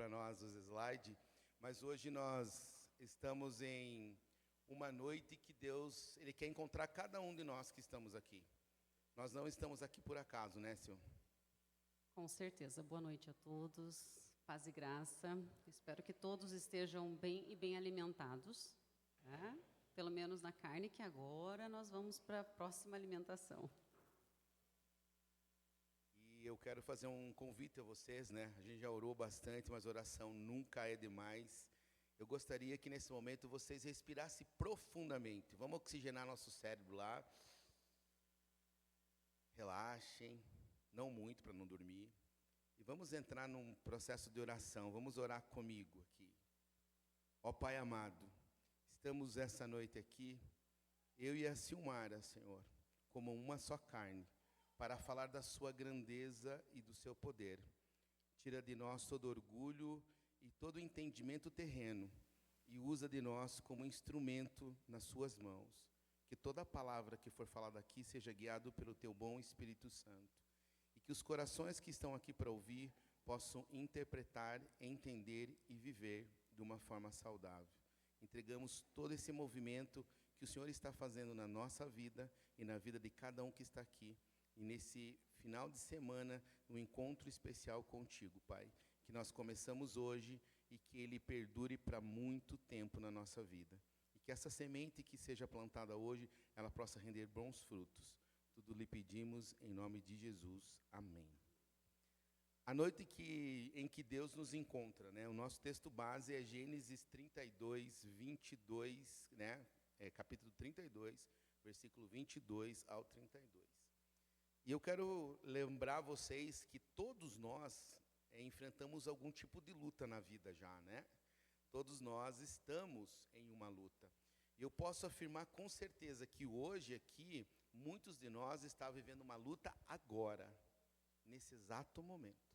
para nós os slides, mas hoje nós estamos em uma noite que Deus, Ele quer encontrar cada um de nós que estamos aqui. Nós não estamos aqui por acaso, né, Sil? Com certeza. Boa noite a todos. Paz e graça. Espero que todos estejam bem e bem alimentados, né? Pelo menos na carne, que agora nós vamos para a próxima alimentação. E eu quero fazer um convite a vocês, né? A gente já orou bastante, mas oração nunca é demais. Eu gostaria que nesse momento vocês respirassem profundamente. Vamos oxigenar nosso cérebro lá. Relaxem, não muito para não dormir. E vamos entrar num processo de oração. Vamos orar comigo aqui. Ó Pai amado, estamos essa noite aqui, eu e a Silmara, Senhor, como uma só carne, para falar da sua grandeza e do seu poder. Tira de nós todo orgulho e todo entendimento terreno e usa de nós como instrumento nas suas mãos. Que toda palavra que for falada aqui seja guiado pelo teu bom Espírito Santo. E que os corações que estão aqui para ouvir possam interpretar, entender e viver de uma forma saudável. Entregamos todo esse movimento que o Senhor está fazendo na nossa vida e na vida de cada um que está aqui. E nesse final de semana, um encontro especial contigo, Pai. Que nós começamos hoje e que ele perdure para muito tempo na nossa vida. E que essa semente que seja plantada hoje, ela possa render bons frutos. Tudo lhe pedimos em nome de Jesus. Amém. A noite em que Deus nos encontra, né? O nosso texto base é Gênesis 32, 22, né? Capítulo 32, versículo 22 ao 32. E eu quero lembrar vocês que todos nós enfrentamos algum tipo de luta na vida já, né? Todos nós estamos em uma luta. Eu posso afirmar com certeza que hoje aqui, muitos de nós estão vivendo uma luta agora, nesse exato momento.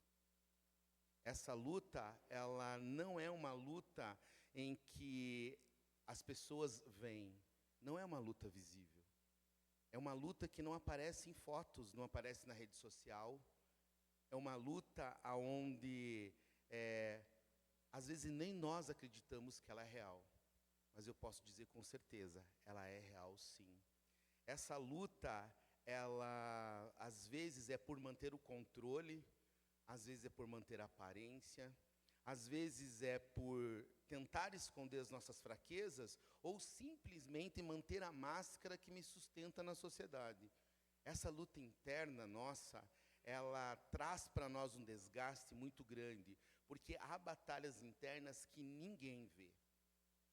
Essa luta, ela não é uma luta em que as pessoas veem, não é uma luta visível. É uma luta que não aparece em fotos, não aparece na rede social. É uma luta onde, às vezes, nem nós acreditamos que ela é real. Mas eu posso dizer com certeza, ela é real sim. Essa luta, ela, às vezes, é por manter o controle, às vezes é por manter a aparência, às vezes é por tentar esconder as nossas fraquezas, ou simplesmente manter a máscara que me sustenta na sociedade. Essa luta interna nossa, ela traz para nós um desgaste muito grande, porque há batalhas internas que ninguém vê.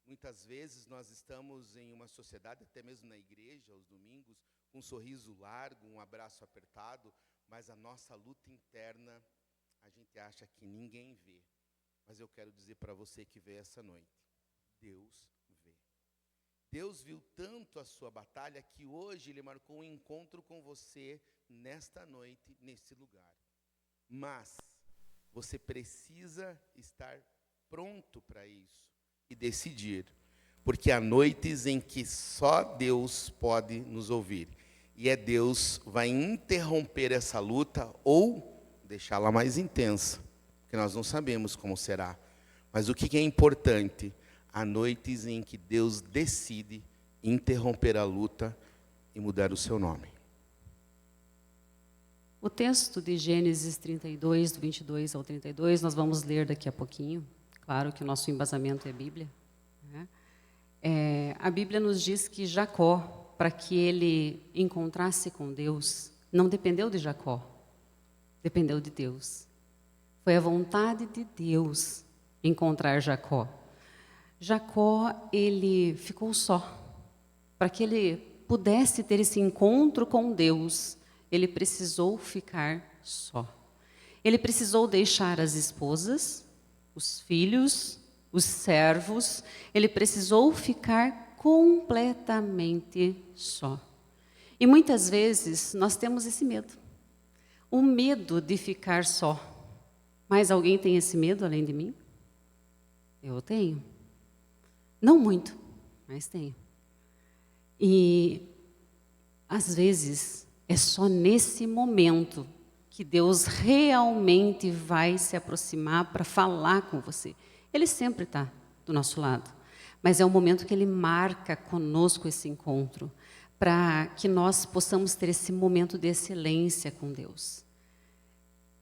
Muitas vezes nós estamos em uma sociedade, até mesmo na igreja, aos domingos, com um sorriso largo, um abraço apertado, mas a nossa luta interna, a gente acha que ninguém vê. Mas eu quero dizer para você que veio essa noite, Deus vê. Deus viu tanto a sua batalha que hoje Ele marcou um encontro com você nesta noite, nesse lugar. Mas você precisa estar pronto para isso e decidir. Porque há noites em que só Deus pode nos ouvir. E Deus vai interromper essa luta ou deixá-la mais intensa. Porque nós não sabemos como será. Mas o que é importante? Há noites em que Deus decide interromper a luta e mudar o seu nome. O texto de Gênesis 32, do 22 ao 32, nós vamos ler daqui a pouquinho. Claro que o nosso embasamento é a Bíblia, né? A Bíblia nos diz que Jacó, para que ele encontrasse com Deus, não dependeu de Jacó, dependeu de Deus. Foi a vontade de Deus encontrar Jacó. Jacó, ele ficou só. Para que ele pudesse ter esse encontro com Deus, ele precisou ficar só. Ele precisou deixar as esposas, os filhos, os servos. Ele precisou ficar completamente só. E muitas vezes nós temos esse medo. O medo de ficar só. Mas alguém tem esse medo além de mim? Eu tenho. Não muito, mas tenho. E, às vezes, é só nesse momento que Deus realmente vai se aproximar para falar com você. Ele sempre está do nosso lado, mas é o momento que Ele marca conosco esse encontro, para que nós possamos ter esse momento de excelência com Deus.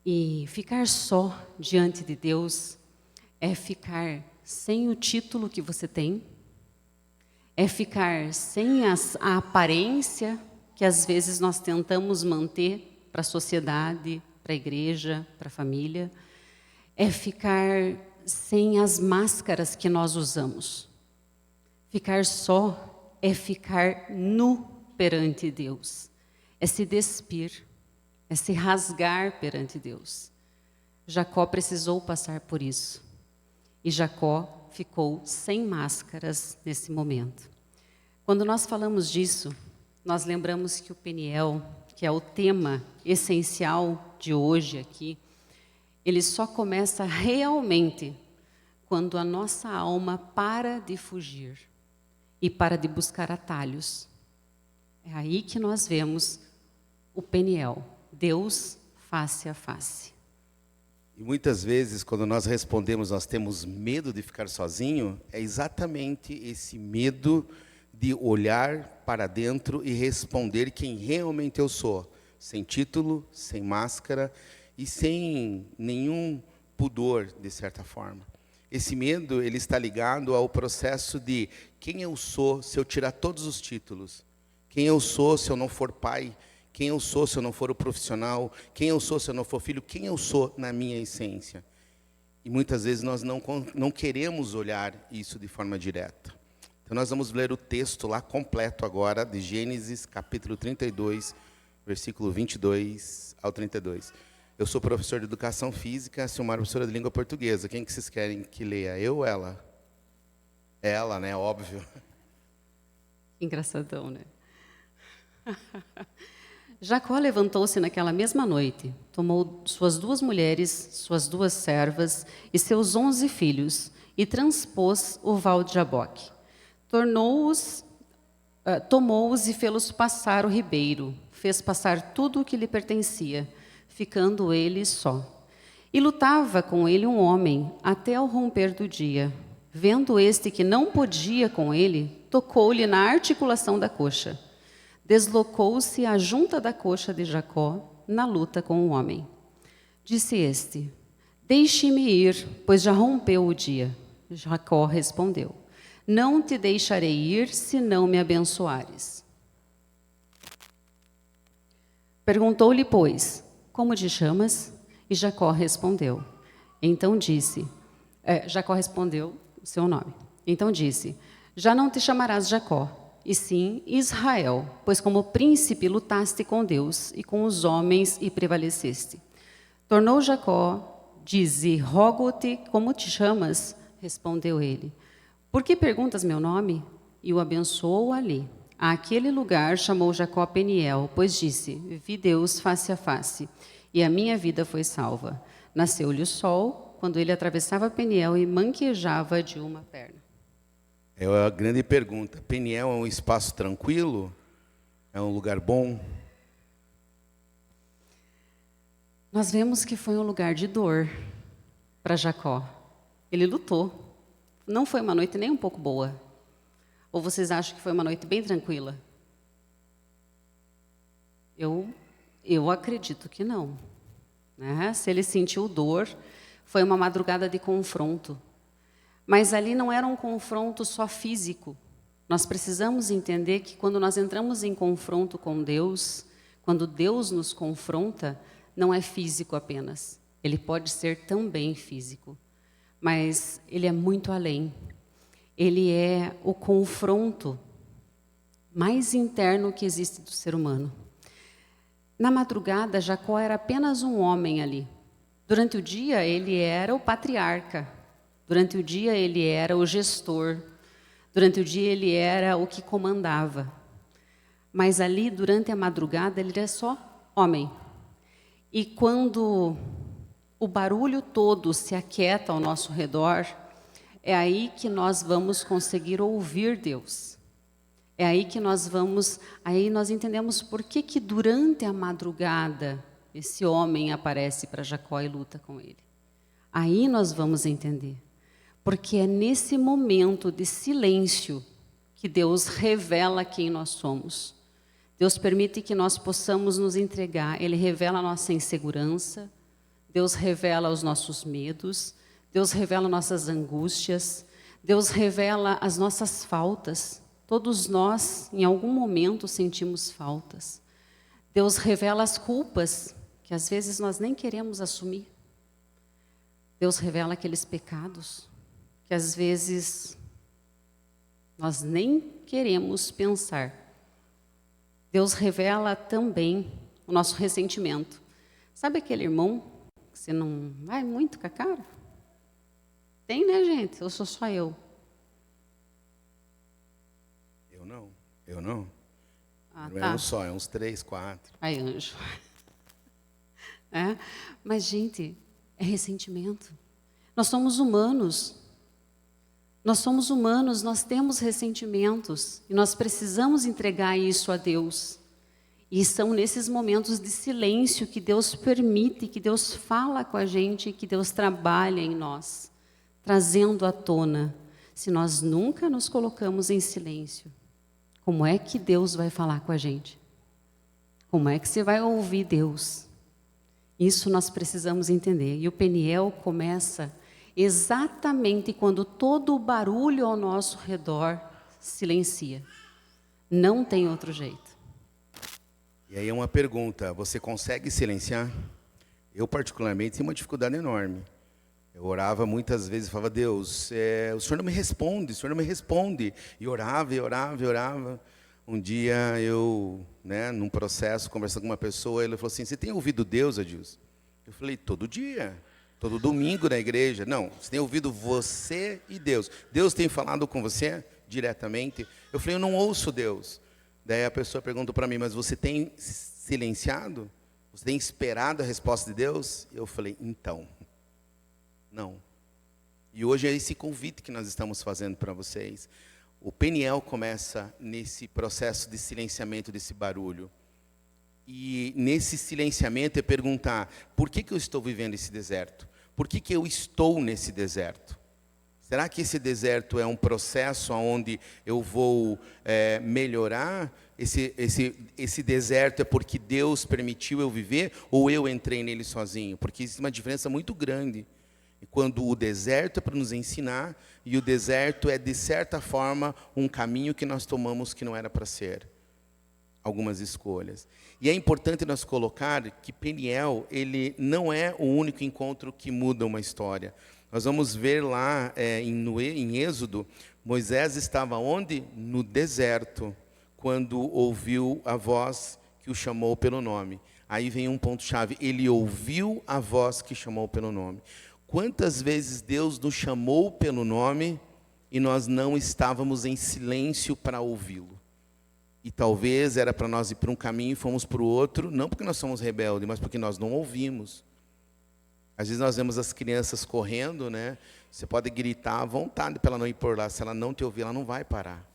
E ficar só diante de Deus é ficar sem o título que você tem, é ficar sem a aparência que às vezes nós tentamos manter para a sociedade, para a igreja, para a família, é ficar sem as máscaras que nós usamos. Ficar só é ficar nu perante Deus, é se despir, é se rasgar perante Deus. Jacó precisou passar por isso. E Jacó ficou sem máscaras nesse momento. Quando nós falamos disso, nós lembramos que o Peniel, que é o tema essencial de hoje aqui, ele só começa realmente quando a nossa alma para de fugir e para de buscar atalhos. É aí que nós vemos o Peniel, Deus face a face. E muitas vezes, quando nós respondemos, nós temos medo de ficar sozinho, é exatamente esse medo de olhar para dentro e responder quem realmente eu sou, sem título, sem máscara e sem nenhum pudor, de certa forma. Esse medo, ele está ligado ao processo de quem eu sou se eu tirar todos os títulos, quem eu sou se eu não for pai, quem eu sou se eu não for o profissional, quem eu sou se eu não for filho, quem eu sou na minha essência. E muitas vezes nós não queremos olhar isso de forma direta. Então nós vamos ler o texto lá completo agora, de Gênesis capítulo 32, versículo 22 ao 32. Eu sou professor de educação física, a Silmar, professora de língua portuguesa. Quem que vocês querem que leia, eu ou ela? Ela, né? Óbvio. Engraçadão, né? Jacó levantou-se naquela mesma noite, tomou suas 2 mulheres, suas 2 servas e seus 11 filhos, e transpôs o val de Jaboque. Tomou-os e fê-los passar o ribeiro, fez passar tudo o que lhe pertencia, ficando ele só. E lutava com ele um homem até ao romper do dia. Vendo este que não podia com ele, tocou-lhe na articulação da coxa. Deslocou-se a junta da coxa de Jacó na luta com o homem. Disse este: deixe-me ir, pois já rompeu o dia. Jacó respondeu: não te deixarei ir, se não me abençoares. Perguntou-lhe, pois, como te chamas? E Jacó respondeu. Jacó respondeu o seu nome. Então disse: já não te chamarás Jacó, e sim Israel, pois como príncipe lutaste com Deus e com os homens e prevaleceste. Tornou Jacó, dize: rogo-te, como te chamas? Respondeu ele: por que perguntas meu nome? E o abençoou ali. Àquele lugar chamou Jacó Peniel, pois disse: vi Deus face a face, e a minha vida foi salva. Nasceu-lhe o sol, quando ele atravessava Peniel e manquejava de uma perna. É a grande pergunta. Peniel é um espaço tranquilo? É um lugar bom? Nós vemos que foi um lugar de dor para Jacó. Ele lutou. Não foi uma noite nem um pouco boa. Ou vocês acham que foi uma noite bem tranquila? Eu acredito que não. Né? Se ele sentiu dor, foi uma madrugada de confronto. Mas ali não era um confronto só físico. Nós precisamos entender que quando nós entramos em confronto com Deus, quando Deus nos confronta, não é físico apenas. Ele pode ser também físico. Mas ele é muito além. Ele é o confronto mais interno que existe do ser humano. Na madrugada, Jacó era apenas um homem ali. Durante o dia, ele era o patriarca. Durante o dia, ele era o gestor. Durante o dia, ele era o que comandava. Mas ali, durante a madrugada, ele era só homem. E quando o barulho todo se aquieta ao nosso redor, é aí que nós vamos conseguir ouvir Deus. É aí que nós entendemos por que durante a madrugada esse homem aparece para Jacó e luta com ele. Aí nós vamos entender. Porque é nesse momento de silêncio que Deus revela quem nós somos. Deus permite que nós possamos nos entregar. Ele revela a nossa insegurança. Deus revela os nossos medos. Deus revela nossas angústias. Deus revela as nossas faltas. Todos nós, em algum momento, sentimos faltas. Deus revela as culpas que às vezes nós nem queremos assumir. Deus revela aqueles pecados que às vezes nós nem queremos pensar. Deus revela também o nosso ressentimento. Sabe aquele irmão que você não vai muito com a cara? Tem, né, gente? Ou sou só eu? Eu não. Ah, Não tá. é um só, é uns 3, 4. Ai, anjo. É? Mas, gente, é ressentimento. Nós somos humanos. Nós somos humanos, nós temos ressentimentos. E nós precisamos entregar isso a Deus. E são nesses momentos de silêncio que Deus permite, que Deus fala com a gente, que Deus trabalha em nós, trazendo à tona. Se nós nunca nos colocamos em silêncio, como é que Deus vai falar com a gente? Como é que você vai ouvir Deus? Isso nós precisamos entender. E o Peniel começa exatamente quando todo o barulho ao nosso redor silencia. Não tem outro jeito. E aí é uma pergunta, você consegue silenciar? Eu particularmente tenho uma dificuldade enorme. Eu orava muitas vezes e falava, Deus, o Senhor não me responde, o Senhor não me responde. E orava, e orava, e orava. Um dia eu, num processo, conversando com uma pessoa, ele falou assim, você tem ouvido Deus, Adilson? Eu falei, todo dia, todo domingo na igreja. Não, você tem ouvido você e Deus. Deus tem falado com você diretamente? Eu falei, eu não ouço Deus. Daí a pessoa perguntou para mim, mas você tem silenciado? Você tem esperado a resposta de Deus? Eu falei, então, não. E hoje é esse convite que nós estamos fazendo para vocês. O Peniel começa nesse processo de silenciamento desse barulho. E nesse silenciamento é perguntar, por que eu estou vivendo esse deserto? Por que eu estou nesse deserto? Será que esse deserto é um processo onde eu vou melhorar? Esse deserto é porque Deus permitiu eu viver ou eu entrei nele sozinho? Porque existe uma diferença muito grande. E quando o deserto é para nos ensinar e o deserto é, de certa forma, um caminho que nós tomamos que não era para ser. Algumas escolhas. E é importante nós colocar que Peniel, ele não é o único encontro que muda uma história. Nós vamos ver lá em Êxodo, Moisés estava onde? No deserto, quando ouviu a voz que o chamou pelo nome. Aí vem um ponto-chave, ele ouviu a voz que chamou pelo nome. Quantas vezes Deus nos chamou pelo nome e nós não estávamos em silêncio para ouvi-lo? E talvez era para nós ir para um caminho e fomos para o outro, não porque nós somos rebeldes, mas porque nós não ouvimos. Às vezes nós vemos as crianças correndo, Você pode gritar à vontade para ela não ir por lá. Se ela não te ouvir, ela não vai parar.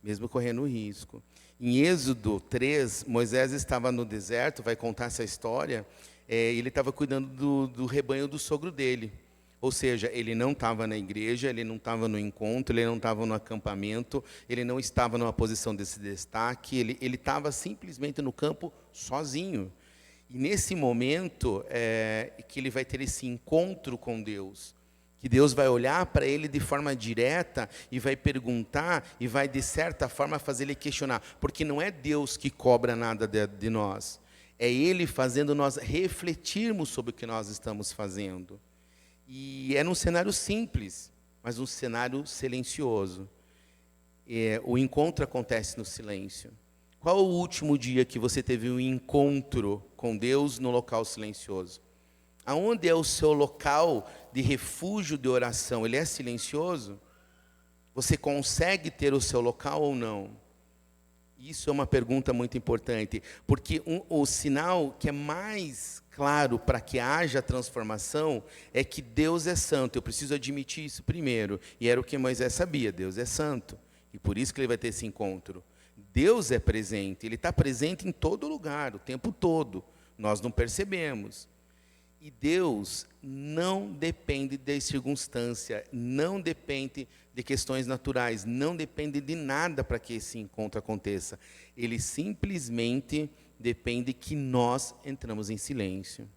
Mesmo correndo risco. Em Êxodo 3, Moisés estava no deserto, vai contar essa história. Ele estava cuidando do rebanho do sogro dele. Ou seja, ele não estava na igreja, ele não estava no encontro, ele não estava no acampamento, ele não estava numa posição desse destaque, ele estava simplesmente no campo sozinho. E nesse momento que ele vai ter esse encontro com Deus, que Deus vai olhar para ele de forma direta e vai perguntar e vai, de certa forma, fazer ele questionar. Porque não é Deus que cobra nada de nós. É Ele fazendo nós refletirmos sobre o que nós estamos fazendo. E é num cenário simples, mas um cenário silencioso. O encontro acontece no silêncio. Qual o último dia que você teve um encontro com Deus no local silencioso? Aonde é o seu local de refúgio de oração? Ele é silencioso? Você consegue ter o seu local ou não? Isso é uma pergunta muito importante, porque o sinal que é mais claro para que haja transformação é que Deus é santo. Eu preciso admitir isso primeiro. E era o que Moisés sabia, Deus é santo. E por isso que ele vai ter esse encontro. Deus é presente, Ele está presente em todo lugar, o tempo todo. nós não percebemos. E Deus não depende de circunstância, não depende de questões naturais, não depende de nada para que esse encontro aconteça. Ele simplesmente depende que nós entramos em silêncio.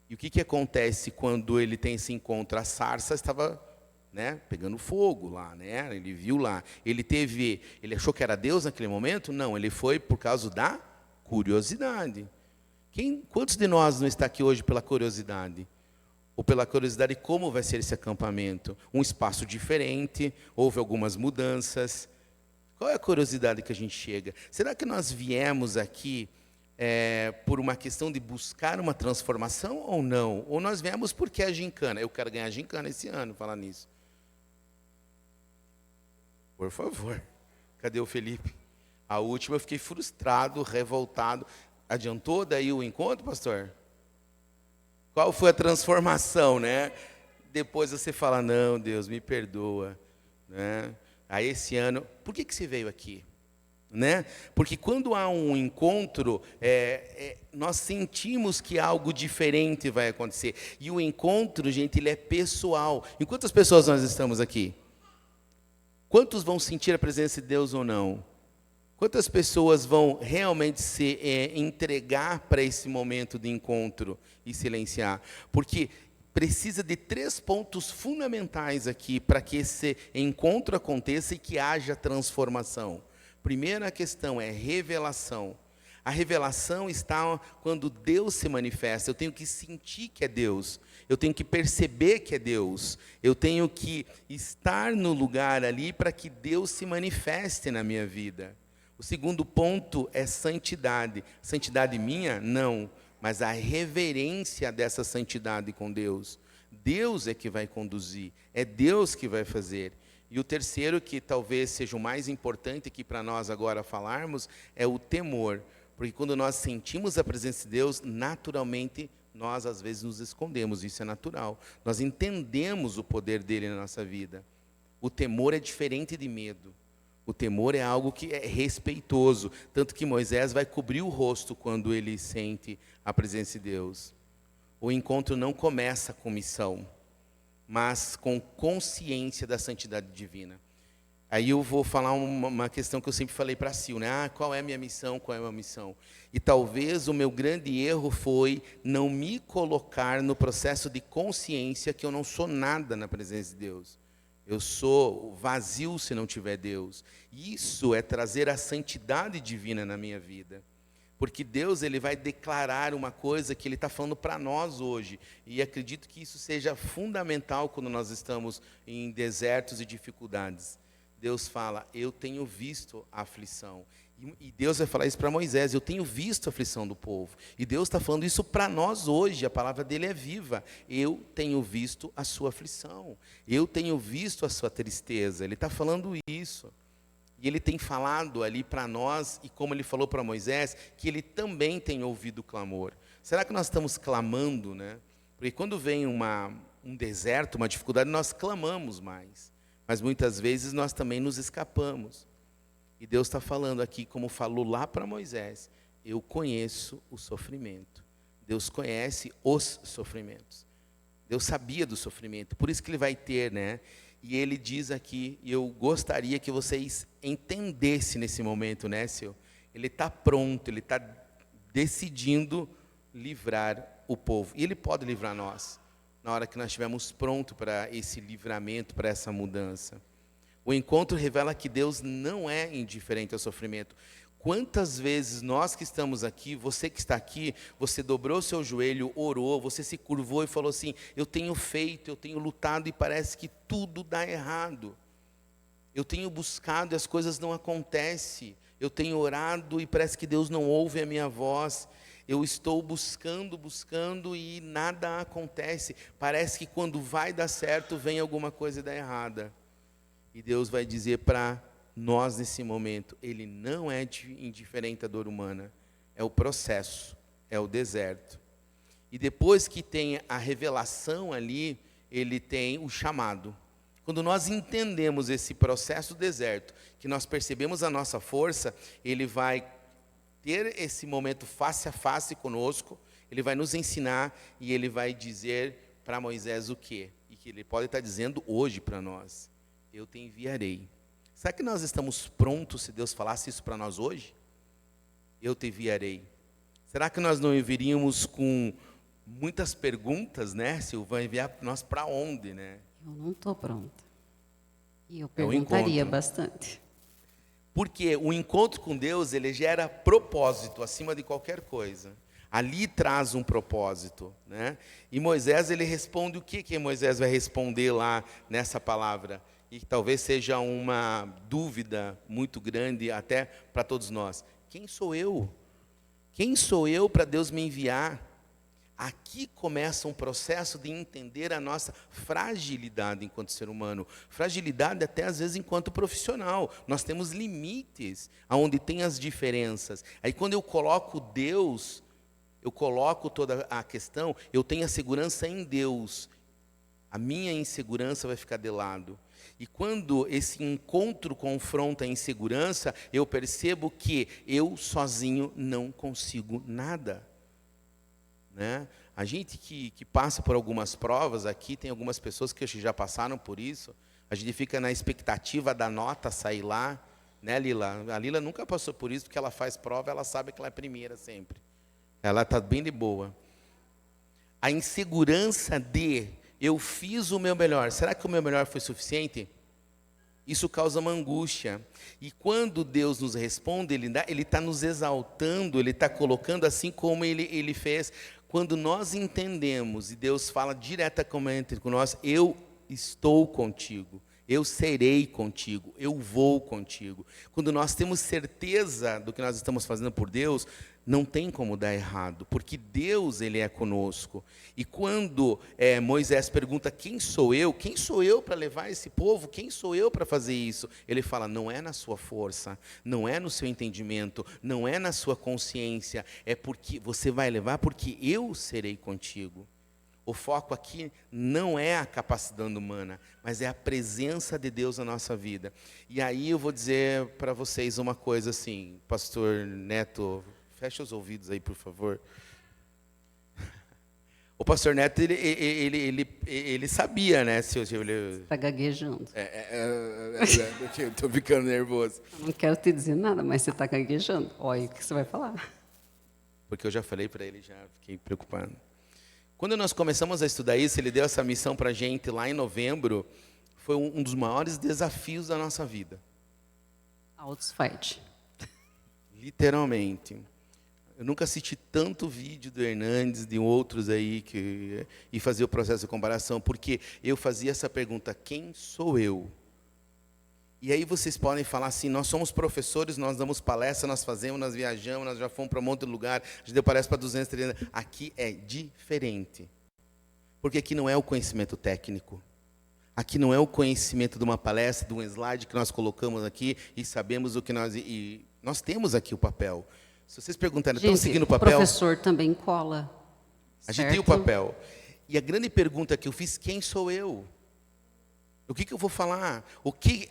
E o que acontece quando ele tem esse encontro? A sarça estava, né, pegando fogo lá, né? Ele viu lá. Ele achou que era Deus naquele momento? Não, ele foi por causa da curiosidade. Quantos de nós não está aqui hoje pela curiosidade? Ou pela curiosidade de como vai ser esse acampamento? Um espaço diferente, houve algumas mudanças. Qual é a curiosidade que a gente chega? Será que nós viemos aqui por uma questão de buscar uma transformação ou não? Ou nós viemos porque é a gincana? Eu quero ganhar a gincana esse ano, falar nisso. Por favor. Cadê o Felipe? A última eu fiquei frustrado, revoltado. Adiantou daí o encontro, pastor? Qual foi a transformação, né? Depois você fala, não, Deus, me perdoa, né? Aí esse ano, por que você veio aqui? Né? Porque quando há um encontro, nós sentimos que algo diferente vai acontecer. E o encontro, gente, ele é pessoal. Em quantas pessoas nós estamos aqui? Quantos vão sentir a presença de Deus ou não? Quantas pessoas vão realmente se entregar para esse momento de encontro e silenciar? Porque precisa de 3 pontos fundamentais aqui para que esse encontro aconteça e que haja transformação. Primeira questão é revelação. A revelação está quando Deus se manifesta. Eu tenho que sentir que é Deus. Eu tenho que perceber que é Deus. Eu tenho que estar no lugar ali para que Deus se manifeste na minha vida. O segundo ponto é santidade. Santidade minha? Não. Mas a reverência dessa santidade com Deus. Deus é que vai conduzir. É Deus que vai fazer. E o terceiro, que talvez seja o mais importante aqui para nós agora falarmos, é o temor. Porque quando nós sentimos a presença de Deus, naturalmente, nós às vezes nos escondemos. Isso é natural. Nós entendemos o poder dele na nossa vida. O temor é diferente de medo. O temor é algo que é respeitoso, tanto que Moisés vai cobrir o rosto quando ele sente a presença de Deus. O encontro não começa com missão, mas com consciência da santidade divina. Aí eu vou falar uma questão que eu sempre falei para a Sil, né? Qual é a minha missão, qual é a minha missão? E talvez o meu grande erro foi não me colocar no processo de consciência que eu não sou nada na presença de Deus. Eu sou vazio se não tiver Deus. Isso é trazer a santidade divina na minha vida. Porque Deus, ele vai declarar uma coisa que ele está falando para nós hoje. E acredito que isso seja fundamental quando nós estamos em desertos e dificuldades. Deus fala, eu tenho visto a aflição. E Deus vai falar isso para Moisés, eu tenho visto a aflição do povo. E Deus está falando isso para nós hoje, a palavra dele é viva. Eu tenho visto a sua aflição, eu tenho visto a sua tristeza. Ele está falando isso. E ele tem falado ali para nós, e como ele falou para Moisés, que ele também tem ouvido o clamor. Será que nós estamos clamando, né? Porque quando vem um deserto, uma dificuldade, nós clamamos mais. Mas muitas vezes nós também nos escapamos. E Deus está falando aqui, como falou lá para Moisés, eu conheço o sofrimento. Deus conhece os sofrimentos. Deus sabia do sofrimento, por isso que ele vai ter, né? E ele diz aqui, e eu gostaria que vocês entendessem nesse momento, né, Seu? Ele está pronto, ele está decidindo livrar o povo. E ele pode livrar nós, na hora que nós estivermos prontos para esse livramento, para essa mudança. O encontro revela que Deus não é indiferente ao sofrimento. Quantas vezes nós que estamos aqui, você que está aqui, você dobrou seu joelho, orou, você se curvou e falou assim, eu tenho feito, eu tenho lutado e parece que tudo dá errado. Eu tenho buscado e as coisas não acontecem. Eu tenho orado e parece que Deus não ouve a minha voz. Eu estou buscando e nada acontece. Parece que quando vai dar certo, vem alguma coisa e dá errada. E Deus vai dizer para nós nesse momento, ele não é indiferente à dor humana, é o processo, é o deserto. E depois que tem a revelação ali, ele tem o chamado. Quando nós entendemos esse processo do deserto, que nós percebemos a nossa força, ele vai ter esse momento face a face conosco, ele vai nos ensinar e ele vai dizer para Moisés o quê? E que ele pode estar dizendo hoje para nós: eu te enviarei. Será que nós estamos prontos se Deus falasse isso para nós hoje? Eu te enviarei. Será que nós não viríamos com muitas perguntas, né? Se vai enviar nós para onde, né? Eu não estou pronta. E eu perguntaria encontro. bastante. Porque o encontro com Deus, ele gera propósito acima de qualquer coisa. Ali traz um propósito, né? E Moisés, ele responde o que Moisés vai responder lá nessa palavra? E talvez seja uma dúvida muito grande até para todos nós. Quem sou eu? Quem sou eu para Deus me enviar? Aqui começa um processo de entender a nossa fragilidade enquanto ser humano. Fragilidade até às vezes enquanto profissional. Nós temos limites, aonde tem as diferenças. Aí quando eu coloco Deus, eu coloco toda a questão, eu tenho a segurança em Deus. A minha insegurança vai ficar de lado. E quando esse encontro confronta a insegurança, eu percebo que eu sozinho não consigo nada. Né? A gente que passa por algumas provas aqui, tem algumas pessoas que já passaram por isso, a gente fica na expectativa da nota sair lá, né, Lila? A Lila nunca passou por isso, porque ela faz prova, ela sabe que ela é primeira sempre. Ela está bem de boa. A insegurança de eu fiz o meu melhor, será que o meu melhor foi suficiente? Isso causa uma angústia. E quando Deus nos responde, Ele está nos exaltando, Ele está colocando assim como Ele fez. Quando nós entendemos, e Deus fala diretamente com nós, eu estou contigo, eu serei contigo, eu vou contigo. Quando nós temos certeza do que nós estamos fazendo por Deus, não tem como dar errado, porque Deus, Ele é conosco. E quando Moisés pergunta, quem sou eu para levar esse povo, quem sou eu para fazer isso? Ele fala, não é na sua força, não é no seu entendimento, não é na sua consciência, é porque você vai levar, porque eu serei contigo. O foco aqui não é a capacidade humana, mas é a presença de Deus na nossa vida. E aí eu vou dizer para vocês uma coisa assim, pastor Neto, fecha os ouvidos aí, por favor. O pastor Neto, ele sabia, né? Está gaguejando. Eu estou ficando nervoso. Eu não quero te dizer nada, mas você está gaguejando. Olha o que você vai falar. Porque eu já falei para ele, já fiquei preocupado. Quando nós começamos a estudar isso, ele deu essa missão para a gente lá em novembro, foi um dos maiores desafios da nossa vida. Outfight. Literalmente. Eu nunca assisti tanto vídeo do Hernandes, de outros aí, e fazia o processo de comparação, porque eu fazia essa pergunta, quem sou eu? E aí vocês podem falar assim, nós somos professores, nós damos palestra, nós fazemos, nós viajamos, nós já fomos para um monte de lugar, a gente deu palestra para 200, 300, aqui é diferente. Porque aqui não é o conhecimento técnico. Aqui não é o conhecimento de uma palestra, de um slide que nós colocamos aqui e sabemos o que nós temos aqui o papel. Se vocês perguntarem, estão seguindo o papel? O professor também cola. A gente tem o papel. E a grande pergunta que eu fiz, quem sou eu? O que eu vou falar?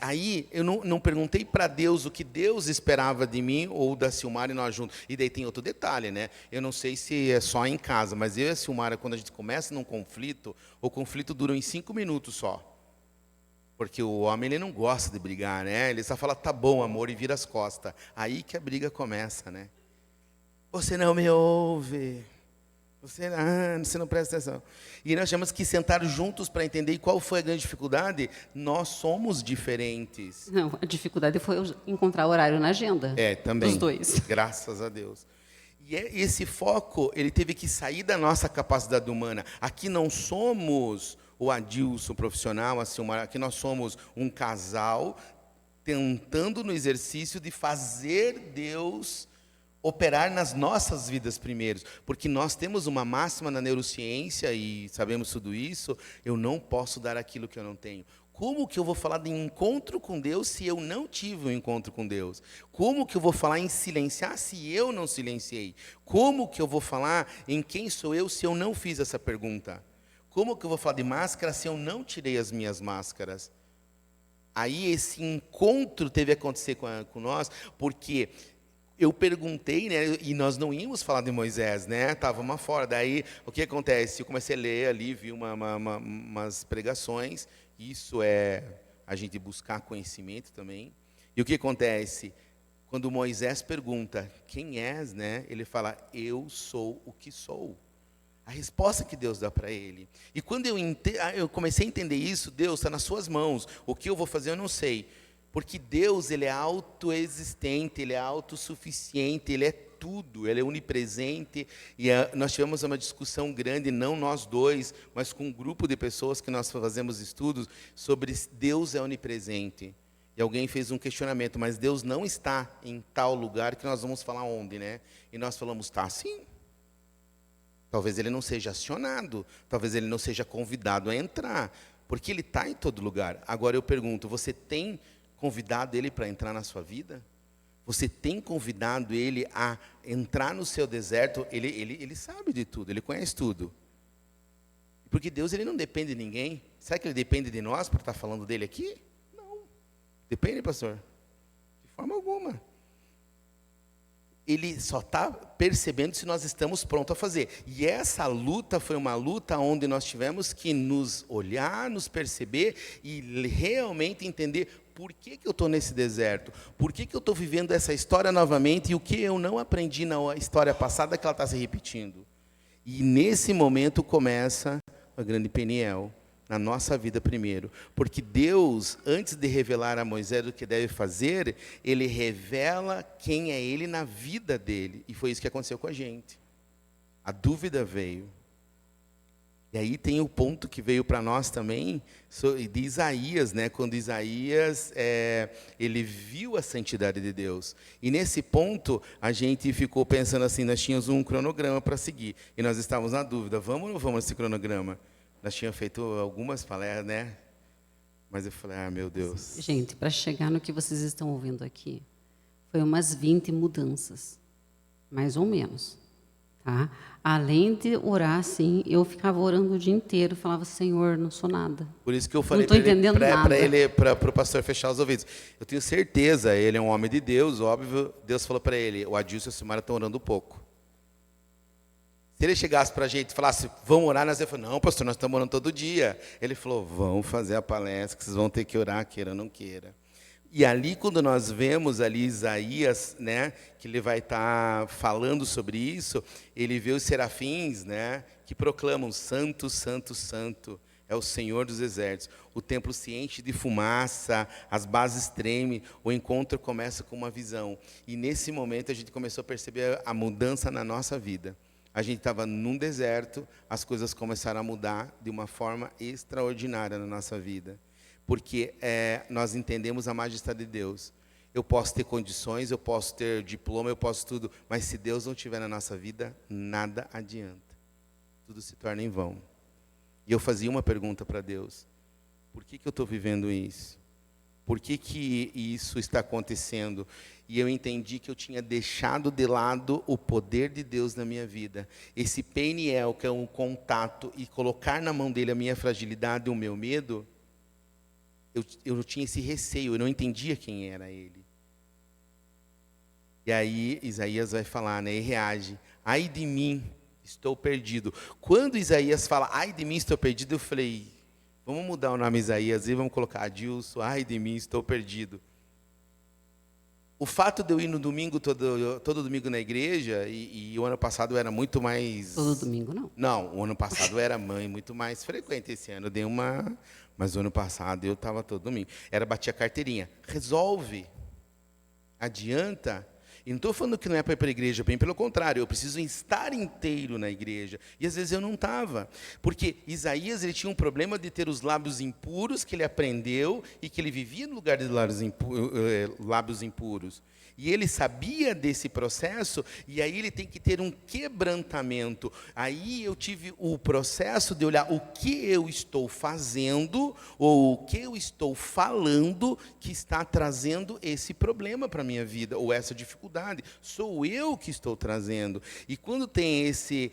Aí eu não perguntei para Deus o que Deus esperava de mim ou da Silmara e nós juntos. E daí tem outro detalhe, né? Eu não sei se é só em casa, mas eu e a Silmara, quando a gente começa num conflito, o conflito dura em 5 minutos só. Porque o homem, ele não gosta de brigar, né? Ele só fala, tá bom, amor, e vira as costas. Aí que a briga começa, né? Você não me ouve. Você não presta atenção. E nós temos que sentar juntos para entender qual foi a grande dificuldade. Nós somos diferentes. Não, a dificuldade foi encontrar horário na agenda. Também. Dos dois. Graças a Deus. E esse foco, ele teve que sair da nossa capacidade humana. Aqui não somos o Adilson profissional, a Silmara, aqui nós somos um casal tentando no exercício de fazer Deus operar nas nossas vidas primeiro, porque nós temos uma máxima na neurociência e sabemos tudo isso, eu não posso dar aquilo que eu não tenho. Como que eu vou falar de encontro com Deus se eu não tive um encontro com Deus? Como que eu vou falar em silenciar se eu não silenciei? Como que eu vou falar em quem sou eu se eu não fiz essa pergunta? Como que eu vou falar de máscara se eu não tirei as minhas máscaras? Aí esse encontro teve que acontecer com nós, porque eu perguntei, né, e nós não íamos falar de Moisés, né, estávamos fora. Daí, o que acontece? Eu comecei a ler ali, vi umas pregações, isso é a gente buscar conhecimento também. E o que acontece? Quando Moisés pergunta, quem és, né, ele fala, eu sou o que sou. A resposta que Deus dá para ele. E quando eu comecei a entender isso, Deus está nas suas mãos, o que eu vou fazer eu não sei. Porque Deus, ele é autoexistente, ele é autossuficiente, ele é tudo, ele é onipresente. E nós tivemos uma discussão grande, não nós dois, mas com um grupo de pessoas que nós fazemos estudos sobre Deus é onipresente. E alguém fez um questionamento, mas Deus não está em tal lugar que nós vamos falar onde, né? E nós falamos, está sim. Talvez ele não seja acionado, talvez ele não seja convidado a entrar, porque ele está em todo lugar. Agora eu pergunto, você tem convidado ele para entrar na sua vida? Você tem convidado ele a entrar no seu deserto? Ele sabe de tudo, ele conhece tudo. Porque Deus, ele não depende de ninguém. Será que ele depende de nós por estar falando dele aqui? Não. Depende, pastor? De forma alguma. Ele só está percebendo se nós estamos prontos a fazer. E essa luta foi uma luta onde nós tivemos que nos olhar, nos perceber e realmente entender por que eu estou nesse deserto, por que eu estou vivendo essa história novamente e o que eu não aprendi na história passada que ela está se repetindo. E nesse momento começa a grande Peniel, na nossa vida primeiro. Porque Deus, antes de revelar a Moisés o que deve fazer, ele revela quem é ele na vida dele. E foi isso que aconteceu com a gente. A dúvida veio. E aí tem o ponto que veio para nós também, de Isaías, né? Quando Isaías, ele viu a santidade de Deus. E nesse ponto, a gente ficou pensando assim, nós tínhamos um cronograma para seguir. E nós estávamos na dúvida, vamos ou não vamos nesse cronograma? Nós tínhamos feito algumas palestras, né? Mas eu falei, meu Deus. Gente, para chegar no que vocês estão ouvindo aqui, foi umas 20 mudanças, mais ou menos. Tá? Além de orar assim, eu ficava orando o dia inteiro, falava, Senhor, não sou nada. Por isso que eu falei para o pastor fechar os ouvidos. Eu tenho certeza, ele é um homem de Deus, óbvio. Deus falou para ele, o Adilson e a Silmara estão orando pouco. Se ele chegasse para a gente e falasse, vamos orar, nós ia falar, não, pastor, nós estamos orando todo dia. Ele falou, vamos fazer a palestra, que vocês vão ter que orar, queira ou não queira. E ali, quando nós vemos ali Isaías, né, que ele vai estar falando sobre isso, ele vê os serafins, né, que proclamam, santo, santo, santo, é o Senhor dos exércitos. O templo se enche de fumaça, as bases tremem, o encontro começa com uma visão. E nesse momento a gente começou a perceber a mudança na nossa vida. A gente estava num deserto, as coisas começaram a mudar de uma forma extraordinária na nossa vida. Porque nós entendemos a majestade de Deus. Eu posso ter condições, eu posso ter diploma, eu posso tudo, mas se Deus não estiver na nossa vida, nada adianta. Tudo se torna em vão. E eu fazia uma pergunta para Deus. Por que eu estou vivendo isso? Por que isso está acontecendo? E eu entendi que eu tinha deixado de lado o poder de Deus na minha vida. Esse Peniel, que é um contato, e colocar na mão dele a minha fragilidade e o meu medo, eu tinha esse receio, eu não entendia quem era ele. E aí Isaías vai falar, né, e reage, ai de mim, estou perdido. Quando Isaías fala, ai de mim, estou perdido, eu falei, vamos mudar o nome Isaías e vamos colocar Adilson, ai de mim, estou perdido. O fato de eu ir no domingo, todo domingo na igreja, e o ano passado era muito mais... Todo domingo não? Não, o ano passado era muito mais frequente. Esse ano eu dei uma... Mas o ano passado eu estava todo domingo. Era bater a carteirinha. Resolve. Adianta. E não estou falando que não é para ir para a igreja, bem pelo contrário, eu preciso estar inteiro na igreja. E às vezes eu não estava. Porque Isaías ele tinha um problema de ter os lábios impuros, que ele aprendeu, e que ele vivia no lugar de lábios impuros. E ele sabia desse processo, e aí ele tem que ter um quebrantamento. Aí eu tive o processo de olhar o que eu estou fazendo, ou o que eu estou falando, que está trazendo esse problema para a minha vida, ou essa dificuldade. Sou eu que estou trazendo. E quando tem esse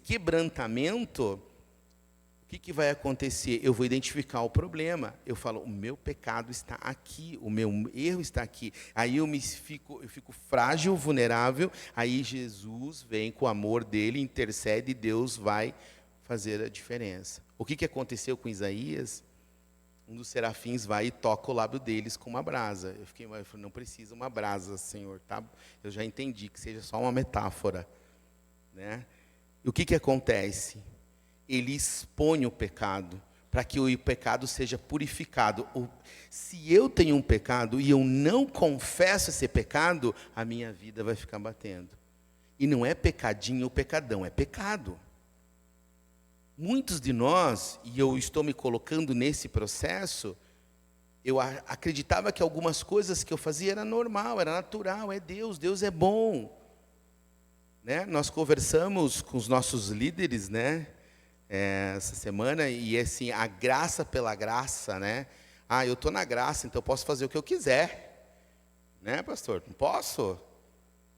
quebrantamento, o que vai acontecer? Eu vou identificar o problema. Eu falo, o meu pecado está aqui, o meu erro está aqui. Aí eu fico frágil, vulnerável. Aí Jesus vem com o amor dele, intercede e Deus vai fazer a diferença. O que aconteceu com Isaías? Um dos serafins vai e toca o lábio deles com uma brasa. Eu falei, não precisa uma brasa, Senhor, tá? Eu já entendi que seja só uma metáfora, né? E o que acontece? Ele expõe o pecado, para que o pecado seja purificado. Se eu tenho um pecado e eu não confesso esse pecado, a minha vida vai ficar batendo. E não é pecadinho ou pecadão, é pecado. Muitos de nós, e eu estou me colocando nesse processo, eu acreditava que algumas coisas que eu fazia era normal, era natural, é Deus, Deus é bom. Né? Nós conversamos com os nossos líderes, né? Essa semana, e assim, a graça pela graça, né? Eu estou na graça, então eu posso fazer o que eu quiser. Né, pastor? Não posso?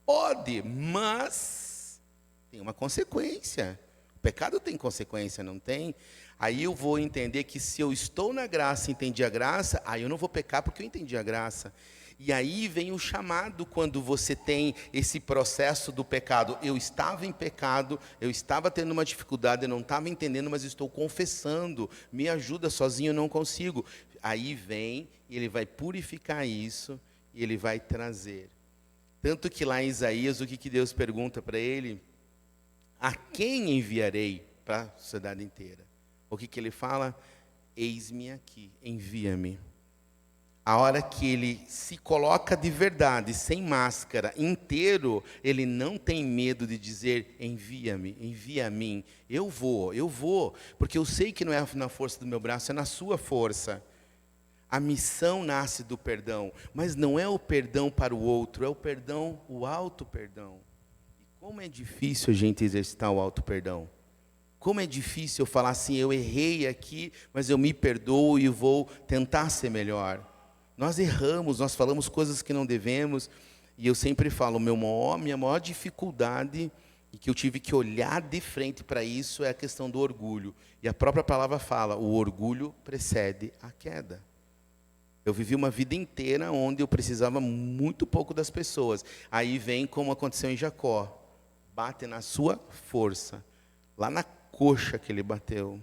Pode, mas tem uma consequência. O pecado tem consequência, não tem? Aí eu vou entender que se eu estou na graça e entendi a graça, aí eu não vou pecar porque eu entendi a graça. E aí vem o chamado quando você tem esse processo do pecado. Eu estava em pecado, eu estava tendo uma dificuldade, eu não estava entendendo, mas estou confessando. Me ajuda, sozinho eu não consigo. Aí vem, e ele vai purificar isso, e ele vai trazer. Tanto que lá em Isaías, o que Deus pergunta para ele? A quem enviarei para a sociedade inteira? O que ele fala? Eis-me aqui, envia-me. A hora que ele se coloca de verdade, sem máscara, inteiro, ele não tem medo de dizer, envia-me, envia a mim. Eu vou, porque eu sei que não é na força do meu braço, é na sua força. A missão nasce do perdão, mas não é o perdão para o outro, é o perdão, o auto-perdão. E como é difícil a gente exercitar o auto-perdão. Como é difícil eu falar assim, eu errei aqui, mas eu me perdoo e vou tentar ser melhor. Nós erramos, nós falamos coisas que não devemos, e eu sempre falo, minha maior dificuldade, e que eu tive que olhar de frente para isso, é a questão do orgulho. E a própria palavra fala, o orgulho precede a queda. Eu vivi uma vida inteira onde eu precisava muito pouco das pessoas. Aí vem como aconteceu em Jacó, bate na sua força, lá na coxa que ele bateu.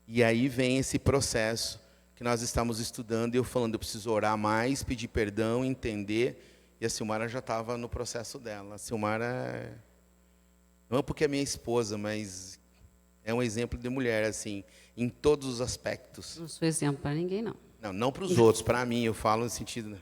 E aí vem esse processo, que nós estamos estudando, e eu falando, eu preciso orar mais, pedir perdão, entender, e a Silmara já estava no processo dela. A Silmara, não é porque é minha esposa, mas é um exemplo de mulher, assim, em todos os aspectos. Não sou exemplo para ninguém, não. Não para os outros, para mim, eu falo no sentido...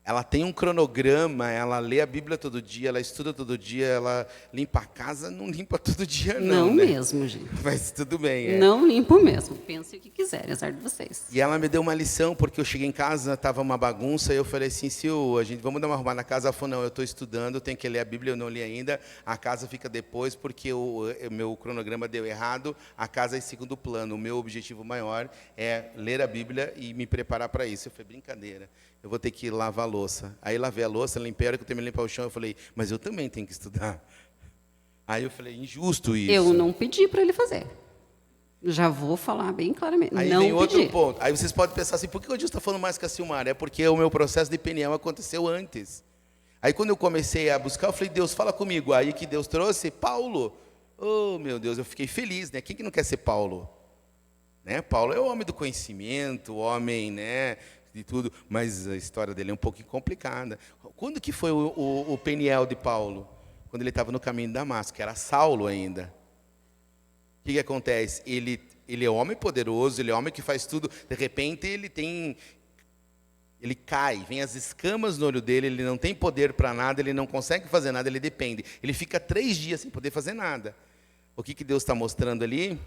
Ela tem um cronograma, ela lê a Bíblia todo dia, ela estuda todo dia, ela limpa a casa, não limpa todo dia não, Não né? mesmo, gente. Mas tudo bem. Não limpo mesmo, pensem o que quiserem, azar de vocês. E ela me deu uma lição, porque eu cheguei em casa, estava uma bagunça, e eu falei assim, Sil, vamos dar uma arrumada na casa. Ela falou, não, eu estou estudando, eu tenho que ler a Bíblia, eu não li ainda, a casa fica depois, porque o meu cronograma deu errado, a casa é em segundo plano, o meu objetivo maior é ler a Bíblia e me preparar para isso. Eu falei, brincadeira, eu vou ter que lavar a louça. Aí lavei a louça, limpei, a hora que eu terminei de limpar o chão, eu falei, mas eu também tenho que estudar. Aí eu falei, injusto isso. Eu não pedi para ele fazer. Já vou falar bem claramente. Aí não vem outro pedi. ponto. Aí vocês podem pensar assim, por que o Adilson está falando mais que a Silmara? É porque o meu processo de peniel aconteceu antes. Aí quando eu comecei a buscar, eu falei, Deus, fala comigo. Aí que Deus trouxe Paulo. Oh, meu Deus, eu fiquei feliz, né? Quem que não quer ser Paulo? Né? Paulo é o homem do conhecimento, o homem, né, de tudo, mas a história dele é um pouquinho complicada. Quando que foi o peniel de Paulo? Quando ele estava no caminho de Damasco, que era Saulo ainda. O que acontece? Ele é homem poderoso, ele é homem que faz tudo, de repente ele cai, vem as escamas no olho dele, ele não tem poder para nada, ele não consegue fazer nada, ele depende. Ele fica 3 dias sem poder fazer nada. O que Deus está mostrando ali?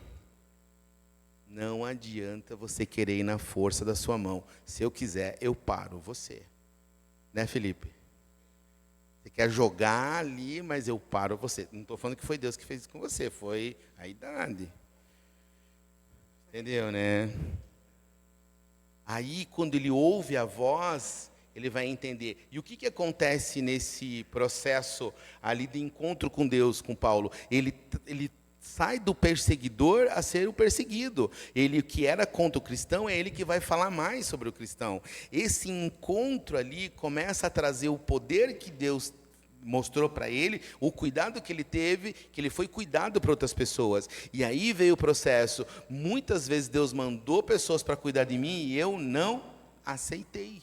Não adianta você querer ir na força da sua mão. Se eu quiser, eu paro você. Né, Felipe? Você quer jogar ali, mas eu paro você. Não estou falando que foi Deus que fez isso com você, foi a idade. Entendeu, né? Aí, quando ele ouve a voz, ele vai entender. E o que acontece nesse processo ali de encontro com Deus, com Paulo? Ele sai do perseguidor a ser o perseguido. Ele que era contra o cristão, é ele que vai falar mais sobre o cristão. Esse encontro ali começa a trazer o poder que Deus mostrou para ele, o cuidado que ele teve, que ele foi cuidado para outras pessoas. E aí veio o processo. Muitas vezes Deus mandou pessoas para cuidar de mim e eu não aceitei.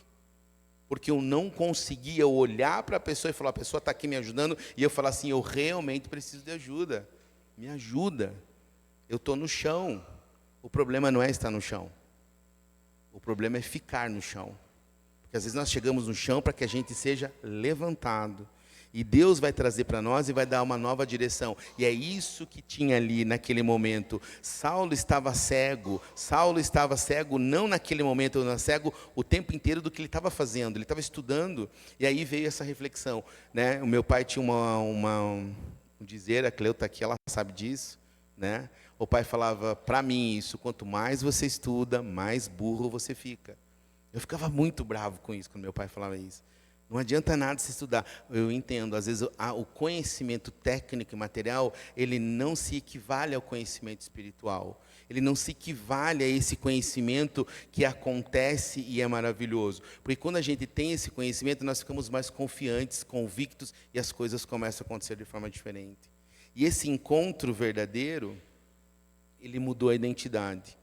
Porque eu não conseguia olhar para a pessoa e falar, a pessoa está aqui me ajudando, e eu falar assim, eu realmente preciso de ajuda. Me ajuda. Eu estou no chão. O problema não é estar no chão. O problema é ficar no chão. Porque às vezes nós chegamos no chão para que a gente seja levantado. E Deus vai trazer para nós e vai dar uma nova direção. E é isso que tinha ali naquele momento. Saulo estava cego não naquele momento, ele estava cego o tempo inteiro do que ele estava fazendo. Ele estava estudando, e aí veio essa reflexão. Né? O meu pai tinha um dizer, a Cleo está aqui, ela sabe disso. Né? O pai falava para mim isso, quanto mais você estuda, mais burro você fica. Eu ficava muito bravo com isso, quando meu pai falava isso. Não adianta nada se estudar. Eu entendo, às vezes o conhecimento técnico e material, ele não se equivale ao conhecimento espiritual. Ele não se equivale a esse conhecimento que acontece e é maravilhoso. Porque quando a gente tem esse conhecimento, nós ficamos mais confiantes, convictos, e as coisas começam a acontecer de forma diferente. E esse encontro verdadeiro, ele mudou a identidade.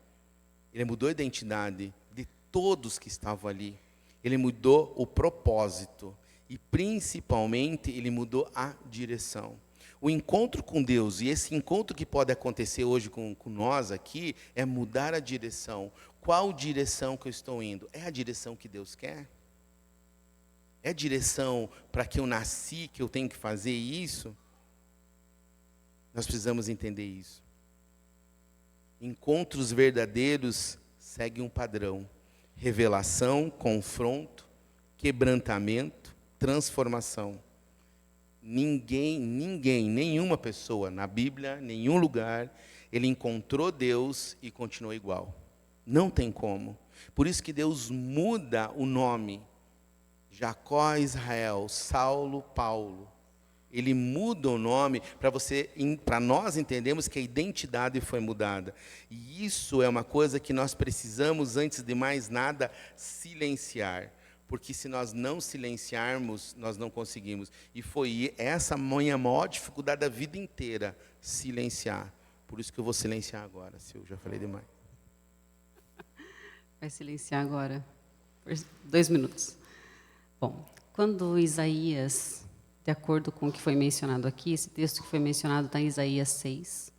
Ele mudou a identidade de todos que estavam ali. Ele mudou o propósito e, principalmente, ele mudou a direção. O encontro com Deus, e esse encontro que pode acontecer hoje com nós aqui, é mudar a direção. Qual direção que eu estou indo? É a direção que Deus quer? É a direção para que eu nasci, que eu tenho que fazer isso? Nós precisamos entender isso. Encontros verdadeiros seguem um padrão. Revelação, confronto, quebrantamento, transformação. Nenhuma pessoa na Bíblia, nenhum lugar, ele encontrou Deus e continuou igual. Não tem como. Por isso que Deus muda o nome. Jacó, Israel, Saulo, Paulo. Ele muda o nome para nós entendermos que a identidade foi mudada. E isso é uma coisa que nós precisamos, antes de mais nada, silenciar. Porque se nós não silenciarmos, nós não conseguimos. E foi essa a minha maior dificuldade da vida inteira, silenciar. Por isso que eu vou silenciar agora, se eu já falei demais. Vai silenciar agora, por 2 minutos. Bom, quando Isaías... De acordo com o que foi mencionado aqui, esse texto que foi mencionado está em Isaías 6.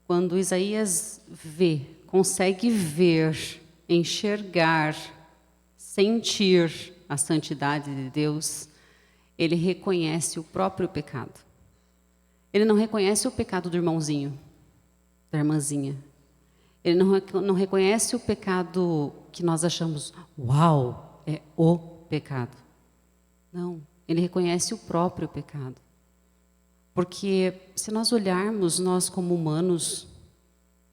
Quando Isaías consegue ver, enxergar, sentir a santidade de Deus, ele reconhece o próprio pecado. Ele não reconhece o pecado do irmãozinho, da irmãzinha. Ele não reconhece o pecado que nós achamos, uau, é o pecado. Não. Ele reconhece o próprio pecado. Porque se nós olharmos, nós como humanos,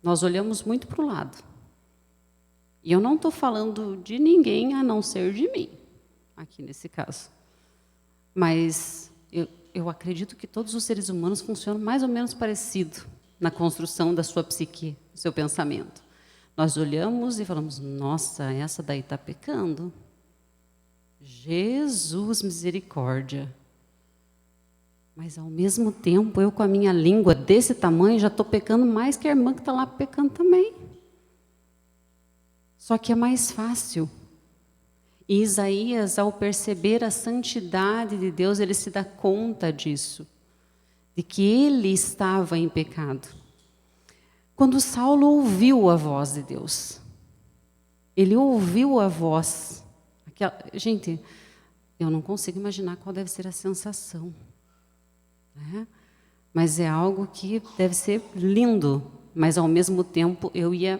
nós olhamos muito para o lado. E eu não estou falando de ninguém a não ser de mim, aqui nesse caso. Mas eu acredito que todos os seres humanos funcionam mais ou menos parecido na construção da sua psique, do seu pensamento. Nós olhamos e falamos, nossa, essa daí está pecando. Jesus, misericórdia. Mas, ao mesmo tempo, eu com a minha língua desse tamanho, já estou pecando mais que a irmã que está lá pecando também. Só que é mais fácil. E Isaías, ao perceber a santidade de Deus, ele se dá conta disso, de que ele estava em pecado. Quando Saulo ouviu a voz de Deus, ele ouviu a voz. Gente, eu não consigo imaginar qual deve ser a sensação. Né? Mas é algo que deve ser lindo, mas ao mesmo tempo eu ia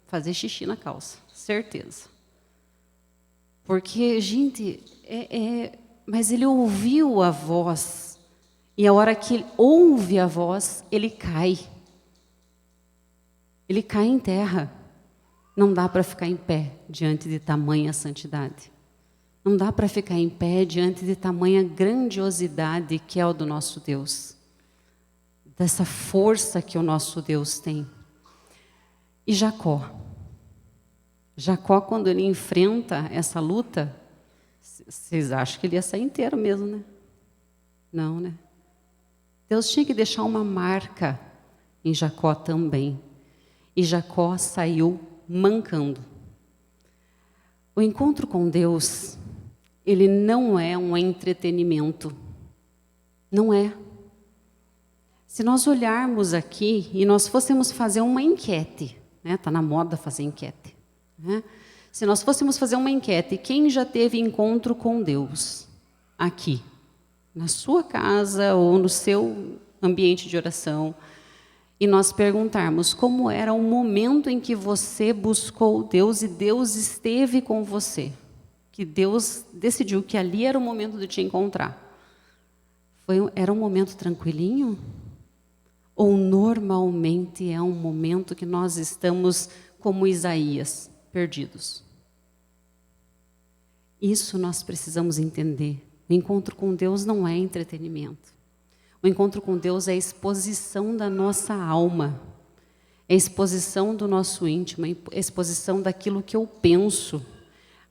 fazer xixi na calça, certeza. Porque, gente, mas ele ouviu a voz, e a hora que ele ouve a voz, ele cai. Ele cai em terra. Não dá para ficar em pé diante de tamanha santidade. Não dá para ficar em pé diante de tamanha grandiosidade que é o do nosso Deus. dessa força que o nosso Deus tem. E Jacó, quando ele enfrenta essa luta, vocês acham que ele ia sair inteiro mesmo, né? Não, né? Deus tinha que deixar uma marca em Jacó também. E Jacó saiu mancando. O encontro com Deus, ele não é um entretenimento. Não é. Se nós olharmos aqui e nós fôssemos fazer uma enquete, né? Tá na moda fazer enquete, né? Se nós fôssemos fazer uma enquete, quem já teve encontro com Deus aqui, na sua casa ou no seu ambiente de oração, e nós perguntarmos como era o momento em que você buscou Deus e Deus esteve com você, que Deus decidiu que ali era o momento de te encontrar. Era um momento tranquilinho? Ou normalmente é um momento que nós estamos como Isaías, perdidos? Isso nós precisamos entender. O encontro com Deus não é entretenimento. O encontro com Deus é a exposição da nossa alma, é a exposição do nosso íntimo, é a exposição daquilo que eu penso.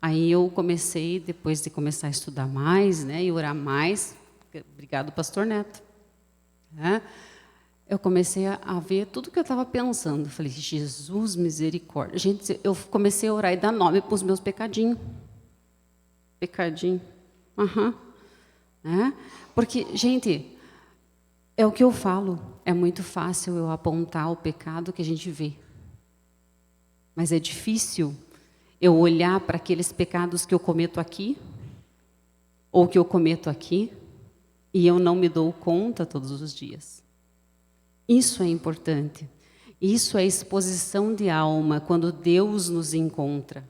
Aí eu comecei, depois de começar a estudar mais, né, e orar mais, obrigado, pastor Neto, né, eu comecei a ver tudo que eu estava pensando. Falei, Jesus, misericórdia. Gente, eu comecei a orar e dar nome para os meus pecadinhos. Pecadinho. Né? Porque, gente, é o que eu falo. É muito fácil eu apontar o pecado que a gente vê. Mas é difícil eu olhar para aqueles pecados que eu cometo aqui, ou que eu cometo aqui, e eu não me dou conta todos os dias. Isso é importante. Isso é exposição de alma, quando Deus nos encontra.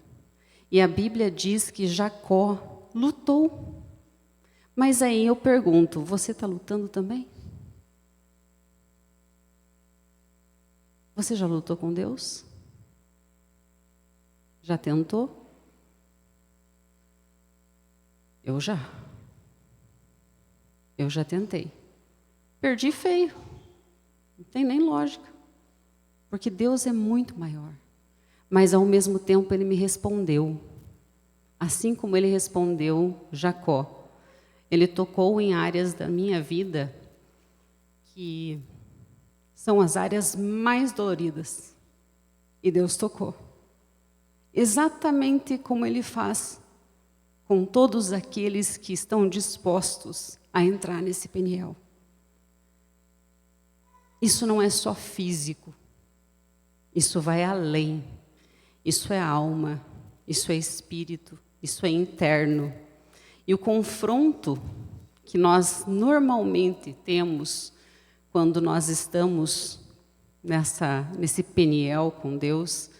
E a Bíblia diz que Jacó lutou. Mas aí eu pergunto, você está lutando também? Você já lutou com Deus? Já tentou? Eu já tentei. Perdi feio. Não tem nem lógica. Porque Deus é muito maior. Mas, ao mesmo tempo, Ele me respondeu. Assim como Ele respondeu Jacó. Ele tocou em áreas da minha vida que são as áreas mais doloridas. E Deus tocou. Exatamente como Ele faz com todos aqueles que estão dispostos a entrar nesse Peniel. Isso não é só físico. Isso vai além. Isso é alma. Isso é espírito. Isso é interno. E o confronto que nós normalmente temos quando nós estamos nesse Peniel com Deus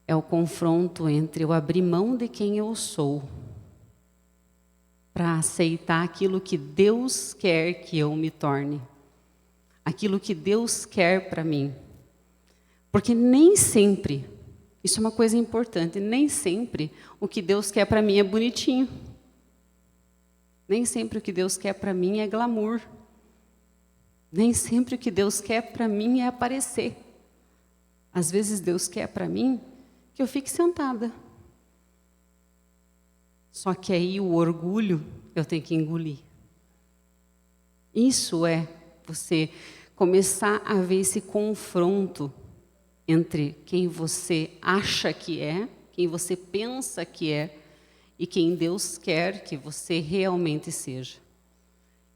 é o confronto entre eu abrir mão de quem eu sou para aceitar aquilo que Deus quer que eu me torne. Aquilo que Deus quer para mim. Porque nem sempre, isso é uma coisa importante, nem sempre o que Deus quer para mim é bonitinho. Nem sempre o que Deus quer para mim é glamour. Nem sempre o que Deus quer para mim é aparecer. Às vezes Deus quer para mim que eu fique sentada. Só que aí o orgulho eu tenho que engolir. Isso é você começar a ver esse confronto entre quem você acha que é, quem você pensa que é, e quem Deus quer que você realmente seja.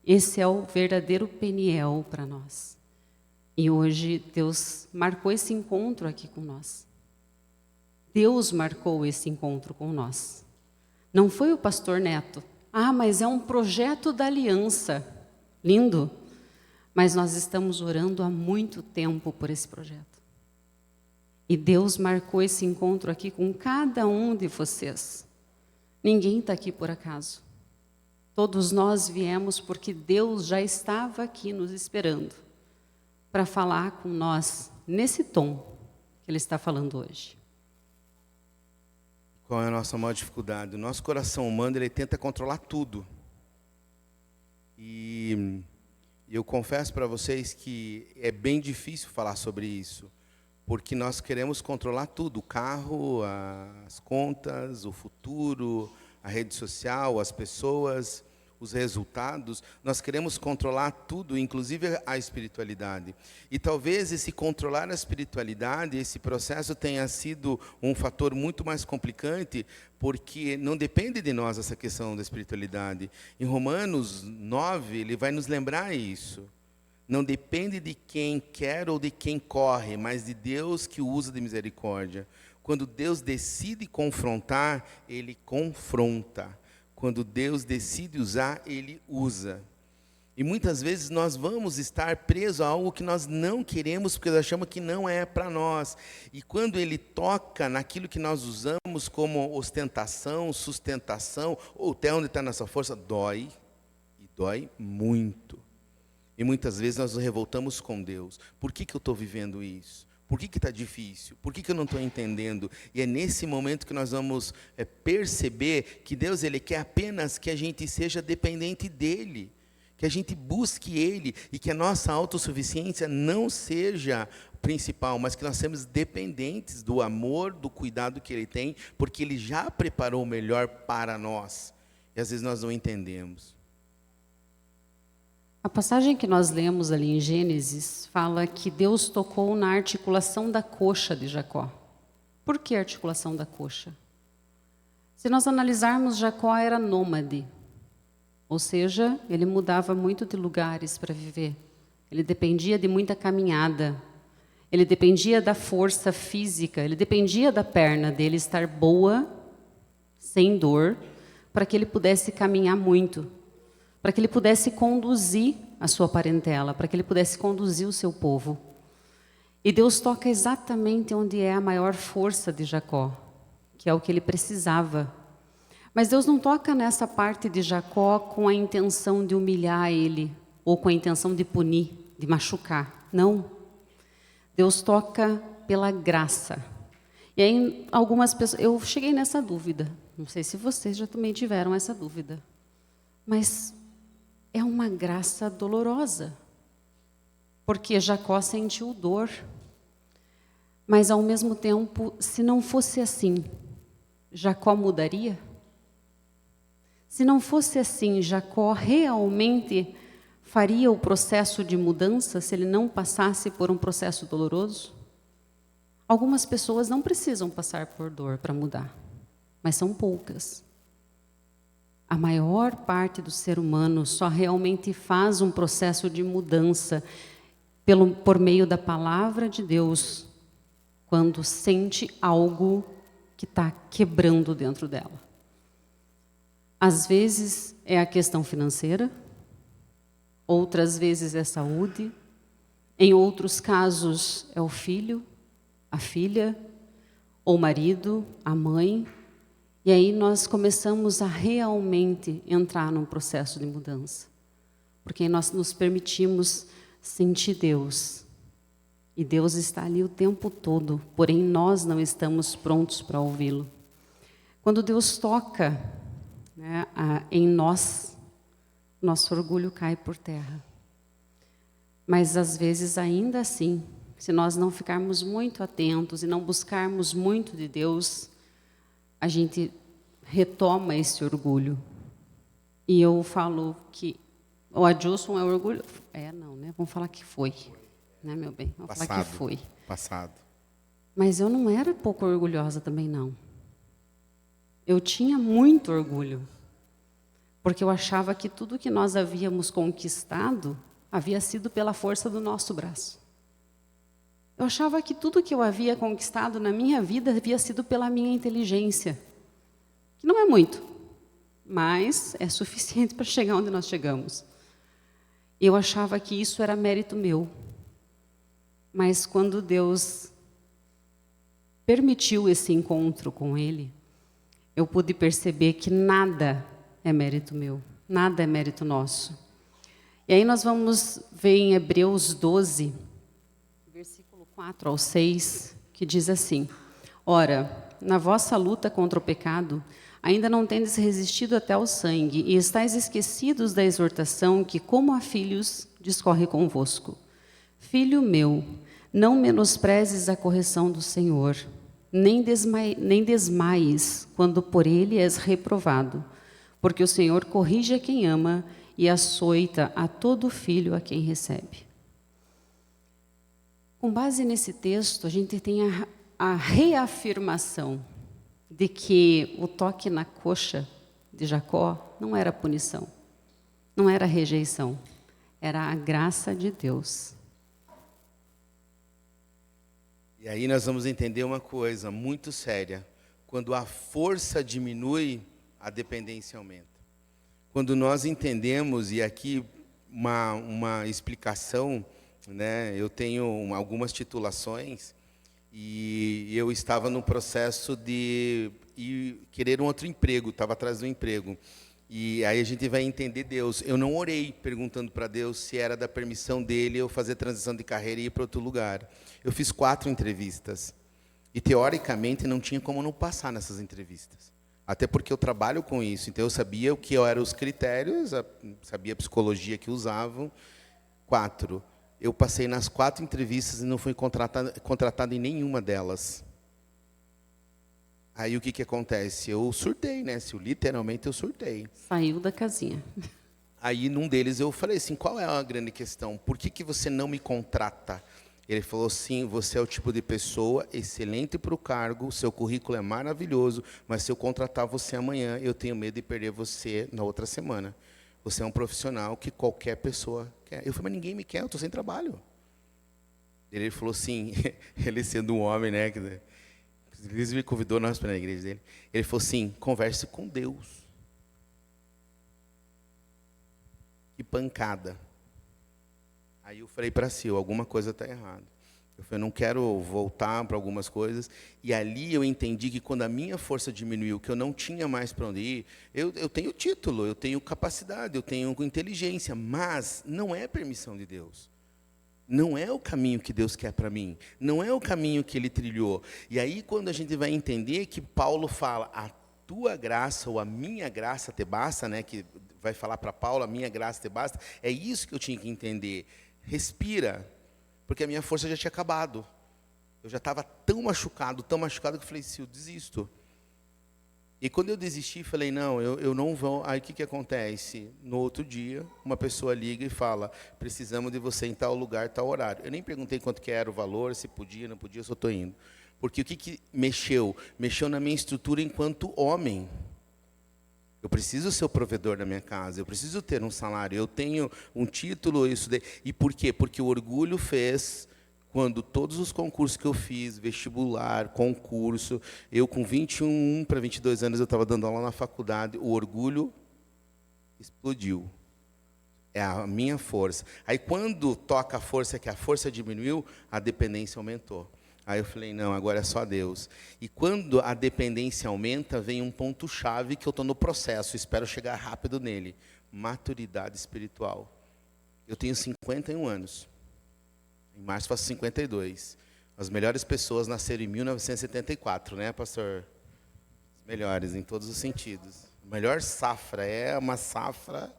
Esse é o verdadeiro Peniel para nós. E hoje Deus marcou esse encontro aqui com nós. Deus marcou esse encontro com nós. Não foi o pastor Neto. Ah, mas é um projeto da aliança. Lindo. Mas nós estamos orando há muito tempo por esse projeto. E Deus marcou esse encontro aqui com cada um de vocês. Ninguém está aqui por acaso. Todos nós viemos porque Deus já estava aqui nos esperando para falar com nós nesse tom que Ele está falando hoje. Qual é a nossa maior dificuldade? O nosso coração humano, ele tenta controlar tudo. E E eu confesso para vocês que é bem difícil falar sobre isso, porque nós queremos controlar tudo, o carro, as contas, o futuro, a rede social, as pessoas, os resultados. Nós queremos controlar tudo, inclusive a espiritualidade. E talvez esse controlar a espiritualidade, esse processo tenha sido um fator muito mais complicante, porque não depende de nós essa questão da espiritualidade. Em Romanos 9, ele vai nos lembrar isso. Não depende de quem quer ou de quem corre, mas de Deus que usa de misericórdia. Quando Deus decide confrontar, Ele confronta. Quando Deus decide usar, Ele usa. E muitas vezes nós vamos estar presos a algo que nós não queremos, porque nós achamos que não é para nós. E quando Ele toca naquilo que nós usamos como ostentação, sustentação, ou até onde está a nossa força, dói. E dói muito. E muitas vezes nós nos revoltamos com Deus. Por que eu estou vivendo isso? Por que está difícil? Por que eu não estou entendendo? E é nesse momento que nós vamos perceber que Deus ele quer apenas que a gente seja dependente dEle. Que a gente busque Ele e que a nossa autossuficiência não seja principal, mas que nós sejamos dependentes do amor, do cuidado que Ele tem, porque Ele já preparou o melhor para nós. E às vezes nós não entendemos. A passagem que nós lemos ali em Gênesis fala que Deus tocou na articulação da coxa de Jacó. Por que articulação da coxa? Se nós analisarmos, Jacó era nômade, ou seja, ele mudava muito de lugares para viver. Ele dependia de muita caminhada, ele dependia da força física, ele dependia da perna dele estar boa, sem dor, para que ele pudesse caminhar muito. Para que ele pudesse conduzir a sua parentela, para que ele pudesse conduzir o seu povo. E Deus toca exatamente onde é a maior força de Jacó, que é o que ele precisava. Mas Deus não toca nessa parte de Jacó com a intenção de humilhar ele, ou com a intenção de punir, de machucar. Não. Deus toca pela graça. E aí algumas pessoas, eu cheguei nessa dúvida, não sei se vocês já também tiveram essa dúvida, mas é uma graça dolorosa, porque Jacó sentiu dor, mas ao mesmo tempo, se não fosse assim, Jacó mudaria? Se não fosse assim, Jacó realmente faria o processo de mudança se ele não passasse por um processo doloroso? Algumas pessoas não precisam passar por dor para mudar, mas são poucas. A maior parte do ser humano só realmente faz um processo de mudança por meio da palavra de Deus, quando sente algo que está quebrando dentro dela. Às vezes é a questão financeira, outras vezes é saúde, em outros casos é o filho, a filha, ou o marido, a mãe. E aí nós começamos a realmente entrar num processo de mudança. Porque nós nos permitimos sentir Deus. E Deus está ali o tempo todo, porém nós não estamos prontos para ouvi-lo. Quando Deus toca, né, em nós, nosso orgulho cai por terra. Mas às vezes ainda assim, se nós não ficarmos muito atentos e não buscarmos muito de Deus, a gente retoma esse orgulho. E eu falo que o Adilson é orgulho. Não, né? Vamos falar que foi. Né, meu bem? Vamos falar que foi. Passado. Mas eu não era pouco orgulhosa também, não. Eu tinha muito orgulho. Porque eu achava que tudo que nós havíamos conquistado havia sido pela força do nosso braço. Eu achava que tudo que eu havia conquistado na minha vida havia sido pela minha inteligência. Que não é muito, mas é suficiente para chegar onde nós chegamos. Eu achava que isso era mérito meu. Mas quando Deus permitiu esse encontro com Ele, eu pude perceber que nada é mérito meu, nada é mérito nosso. E aí nós vamos ver em Hebreus 12, versículo 4 ao 6, que diz assim: Ora, na vossa luta contra o pecado, Ainda não tendes resistido até ao sangue, e estáis esquecidos da exortação que, como a filhos, discorre convosco. Filho meu, não menosprezes a correção do Senhor, nem desmaies quando por ele és reprovado, porque o Senhor corrige a quem ama e açoita a todo filho a quem recebe. Com base nesse texto, a gente tem a reafirmação de que o toque na coxa de Jacó não era punição, não era rejeição, era a graça de Deus. E aí nós vamos entender uma coisa muito séria. Quando a força diminui, a dependência aumenta. Quando nós entendemos, e aqui uma explicação, né, eu tenho algumas titulações, e eu estava no processo de querer um outro emprego, estava atrás do emprego. E aí a gente vai entender Deus. Eu não orei perguntando para Deus se era da permissão dele eu fazer transição de carreira e ir para outro lugar. Eu fiz 4 entrevistas. E, teoricamente, não tinha como não passar nessas entrevistas. Até porque eu trabalho com isso. Então, eu sabia o que eram os critérios, sabia a psicologia que usavam. 4. Eu passei nas 4 entrevistas e não fui contratado em nenhuma delas. Aí o que acontece? Eu surtei, né? Literalmente eu surtei. Saiu da casinha. Aí num deles eu falei assim, qual é a grande questão? Por que você não me contrata? Ele falou assim, você é o tipo de pessoa excelente para o cargo, seu currículo é maravilhoso, mas se eu contratar você amanhã, eu tenho medo de perder você na outra semana. Você é um profissional que qualquer pessoa quer. Eu falei, mas ninguém me quer, eu estou sem trabalho. Ele falou assim, ele sendo um homem, né? Ele me convidou nós para a igreja dele. Ele falou assim, converse com Deus. Que pancada. Aí eu falei para si, alguma coisa está errada. Eu falei, não quero voltar para algumas coisas. E ali eu entendi que quando a minha força diminuiu, que eu não tinha mais para onde ir, eu tenho título, eu tenho capacidade, eu tenho inteligência, mas não é permissão de Deus. Não é o caminho que Deus quer para mim. Não é o caminho que Ele trilhou. E aí, quando a gente vai entender que Paulo fala, a tua graça ou a minha graça te basta, né? Que vai falar para Paulo, a minha graça te basta. É isso que eu tinha que entender. Respira, porque a minha força já tinha acabado. Eu já estava tão machucado que eu falei, eu desisto. E quando eu desisti, falei, não, eu não vou. Aí o que acontece? No outro dia, uma pessoa liga e fala, precisamos de você em tal lugar, tal horário. Eu nem perguntei quanto que era o valor, se podia, não podia, eu só estou indo. Porque o que mexeu? Mexeu na minha estrutura enquanto homem. Eu preciso ser o provedor da minha casa, eu preciso ter um salário, eu tenho um título, isso daí. E por quê? Porque o orgulho fez... Quando todos os concursos que eu fiz, vestibular, concurso, eu com 21 para 22 anos, eu estava dando aula na faculdade, o orgulho explodiu. É a minha força. Aí quando toca a força, que a força diminuiu, a dependência aumentou. Aí eu falei, não, agora é só Deus. E quando a dependência aumenta, vem um ponto-chave que eu estou no processo, espero chegar rápido nele. Maturidade espiritual. Eu tenho 51 anos. Em março faço 52. As melhores pessoas nasceram em 1974, né, pastor? As melhores, em todos os sentidos. A melhor safra, é uma safra.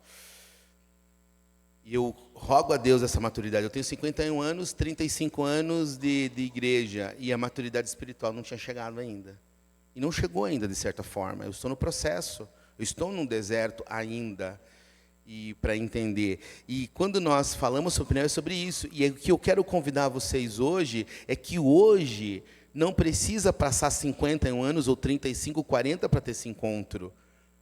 E eu rogo a Deus essa maturidade. Eu tenho 51 anos, 35 anos de igreja, e a maturidade espiritual não tinha chegado ainda. E não chegou ainda, de certa forma. Eu estou no processo. Eu estou num deserto ainda. E para entender. E quando nós falamos sobre isso, e o que eu quero convidar vocês hoje, é que hoje não precisa passar 51 anos, ou 35, 40 para ter esse encontro.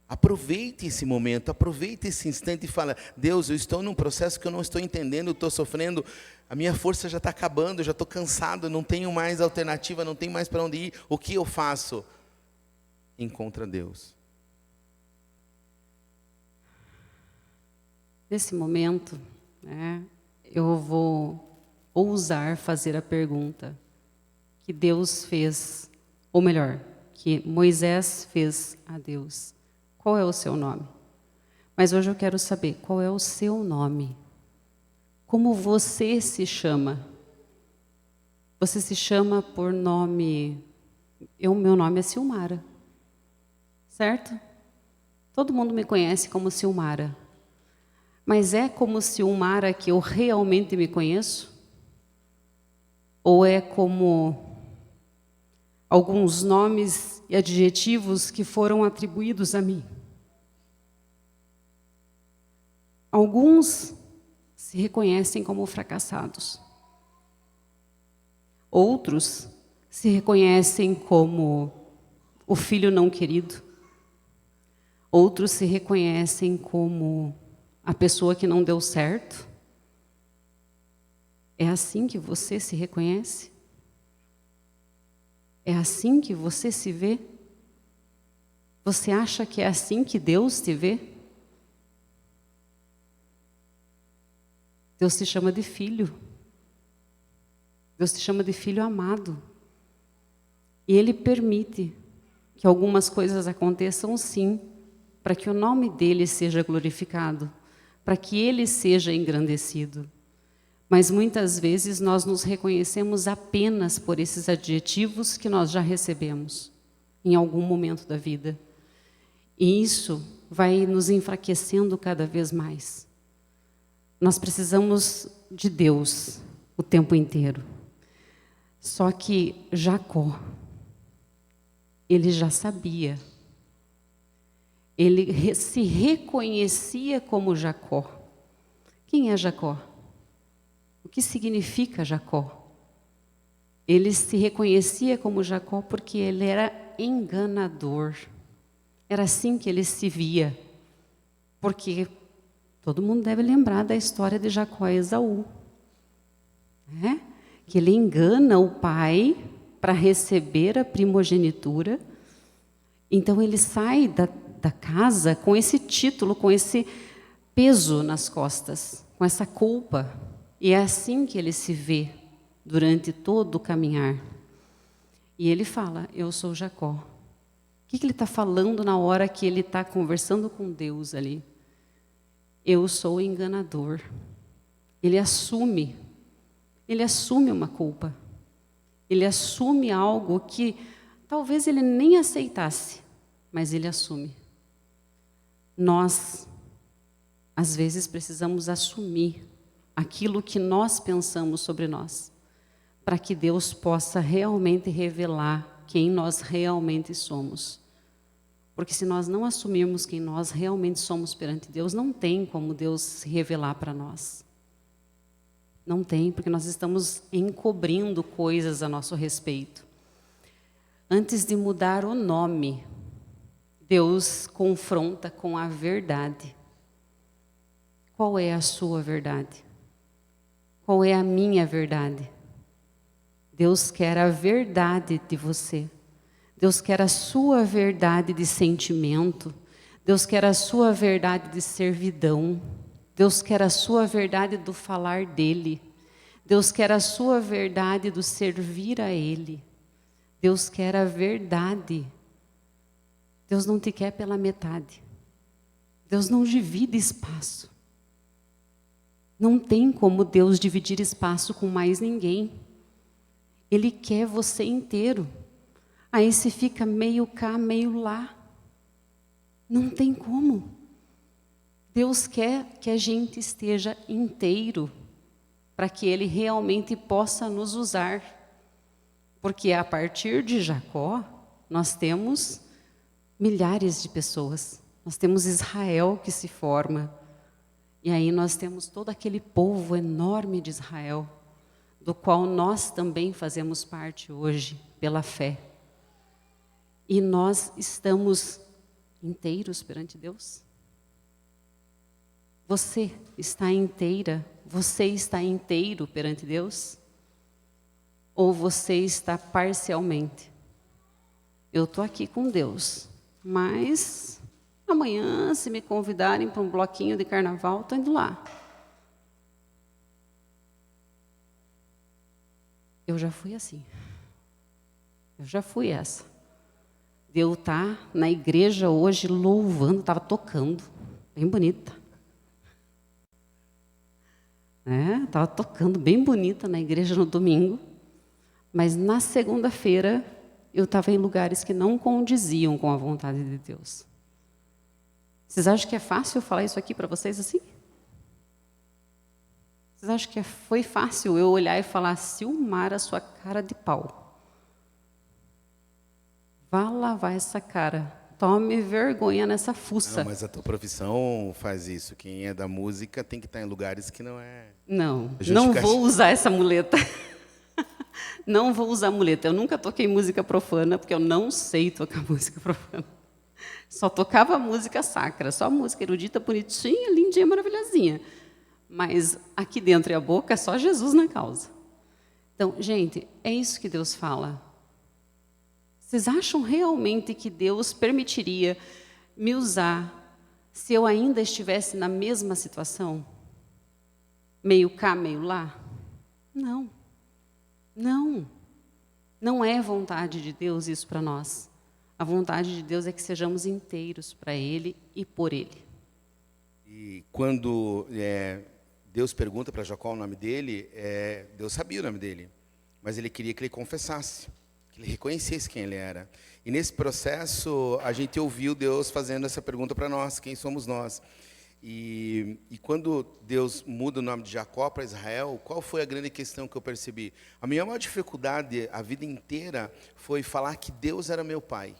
Aproveite esse momento, aproveite esse instante e fala, Deus, eu estou num processo que eu não estou entendendo, eu estou sofrendo, a minha força já está acabando, eu já estou cansado, não tenho mais alternativa, não tenho mais para onde ir, o que eu faço? Encontra Deus. Nesse momento, né, eu vou ousar fazer a pergunta que Deus fez, ou melhor, que Moisés fez a Deus. Qual é o seu nome? Mas hoje eu quero saber, qual é o seu nome? Como você se chama? Você se chama por nome... Meu nome é Silmara. certo? Todo mundo me conhece como Silmara. Mas é como Silmara que eu realmente me conheço? Ou é como alguns nomes e adjetivos que foram atribuídos a mim? Alguns se reconhecem como fracassados. Outros se reconhecem como o filho não querido. Outros se reconhecem como a pessoa que não deu certo. É assim que você se reconhece? É assim que você se vê? Você acha que é assim que Deus te vê? Deus te chama de filho. Deus te chama de filho amado. E Ele permite que algumas coisas aconteçam, sim, para que o nome dEle seja glorificado, para que Ele seja engrandecido. Mas muitas vezes nós nos reconhecemos apenas por esses adjetivos que nós já recebemos em algum momento da vida. E isso vai nos enfraquecendo cada vez mais. Nós precisamos de Deus o tempo inteiro. Só que Jacó, ele já sabia. Ele se reconhecia como Jacó. Quem é Jacó? O que significa Jacó? Ele se reconhecia como Jacó porque ele era enganador. Era assim que ele se via. Porque todo mundo deve lembrar da história de Jacó e Esaú. Né? Que ele engana o pai para receber a primogenitura. Então ele sai da casa com esse título, com esse peso nas costas, com essa culpa. E é assim que ele se vê durante todo o caminhar. E ele fala, eu sou Jacó. O que ele está falando na hora que ele está conversando com Deus ali? Eu sou enganador. Ele assume uma culpa. Ele assume algo que talvez ele nem aceitasse, mas ele assume. Nós, às vezes, precisamos assumir aquilo que nós pensamos sobre nós, para que Deus possa realmente revelar quem nós realmente somos. Porque se nós não assumirmos quem nós realmente somos perante Deus, não tem como Deus se revelar para nós. Não tem, porque nós estamos encobrindo coisas a nosso respeito. Antes de mudar o nome, Deus confronta com a verdade. Qual é a sua verdade? Qual é a minha verdade? Deus quer a verdade de você. Deus quer a sua verdade de sentimento. Deus quer a sua verdade de servidão. Deus quer a sua verdade do falar dEle. Deus quer a sua verdade do servir a Ele. Deus quer a verdade. Deus não te quer pela metade. Deus não divide espaço. Não tem como Deus dividir espaço com mais ninguém. Ele quer você inteiro. Aí você fica meio cá, meio lá. Não tem como. Deus quer que a gente esteja inteiro para que Ele realmente possa nos usar. Porque a partir de Jacó, nós temos milhares de pessoas. Nós temos Israel que se forma. E aí nós temos todo aquele povo enorme de Israel, do qual nós também fazemos parte hoje, pela fé. E nós estamos inteiros perante Deus? Você está inteira? Você está inteiro perante Deus? Ou você está parcialmente? Eu estou aqui com Deus, mas amanhã, se me convidarem para um bloquinho de carnaval, estou indo lá. Eu já fui assim. Eu já fui essa. De eu estar na igreja hoje louvando, estava tocando, bem bonita. Estava tocando bem bonita na igreja no domingo, mas na segunda-feira eu estava em lugares que não condiziam com a vontade de Deus. Vocês acham que é fácil eu falar isso aqui para vocês assim? Vocês acham que foi fácil eu olhar e falar, Silmara, sua cara de pau. Vá lavar essa cara. Tome vergonha nessa fuça. Não, mas a tua profissão faz isso. Quem é da música tem que estar em lugares que não é... Não vou usar essa muleta. Não vou usar muleta. Eu nunca toquei música profana, porque eu não sei tocar música profana. Só tocava música sacra, só música erudita, bonitinha, lindinha, maravilhosinha. Mas aqui dentro e a boca, só Jesus na causa. Então, gente, é isso que Deus fala. Vocês acham realmente que Deus permitiria me usar se eu ainda estivesse na mesma situação? Meio cá, meio lá? Não. Não. Não é vontade de Deus isso para nós. A vontade de Deus é que sejamos inteiros para Ele e por Ele. E quando Deus pergunta para Jacó o nome dele, Deus sabia o nome dele, mas ele queria que ele confessasse, que ele reconhecesse quem ele era. E nesse processo, a gente ouviu Deus fazendo essa pergunta para nós, quem somos nós? E quando Deus muda o nome de Jacó para Israel, qual foi a grande questão que eu percebi? A minha maior dificuldade a vida inteira foi falar que Deus era meu pai.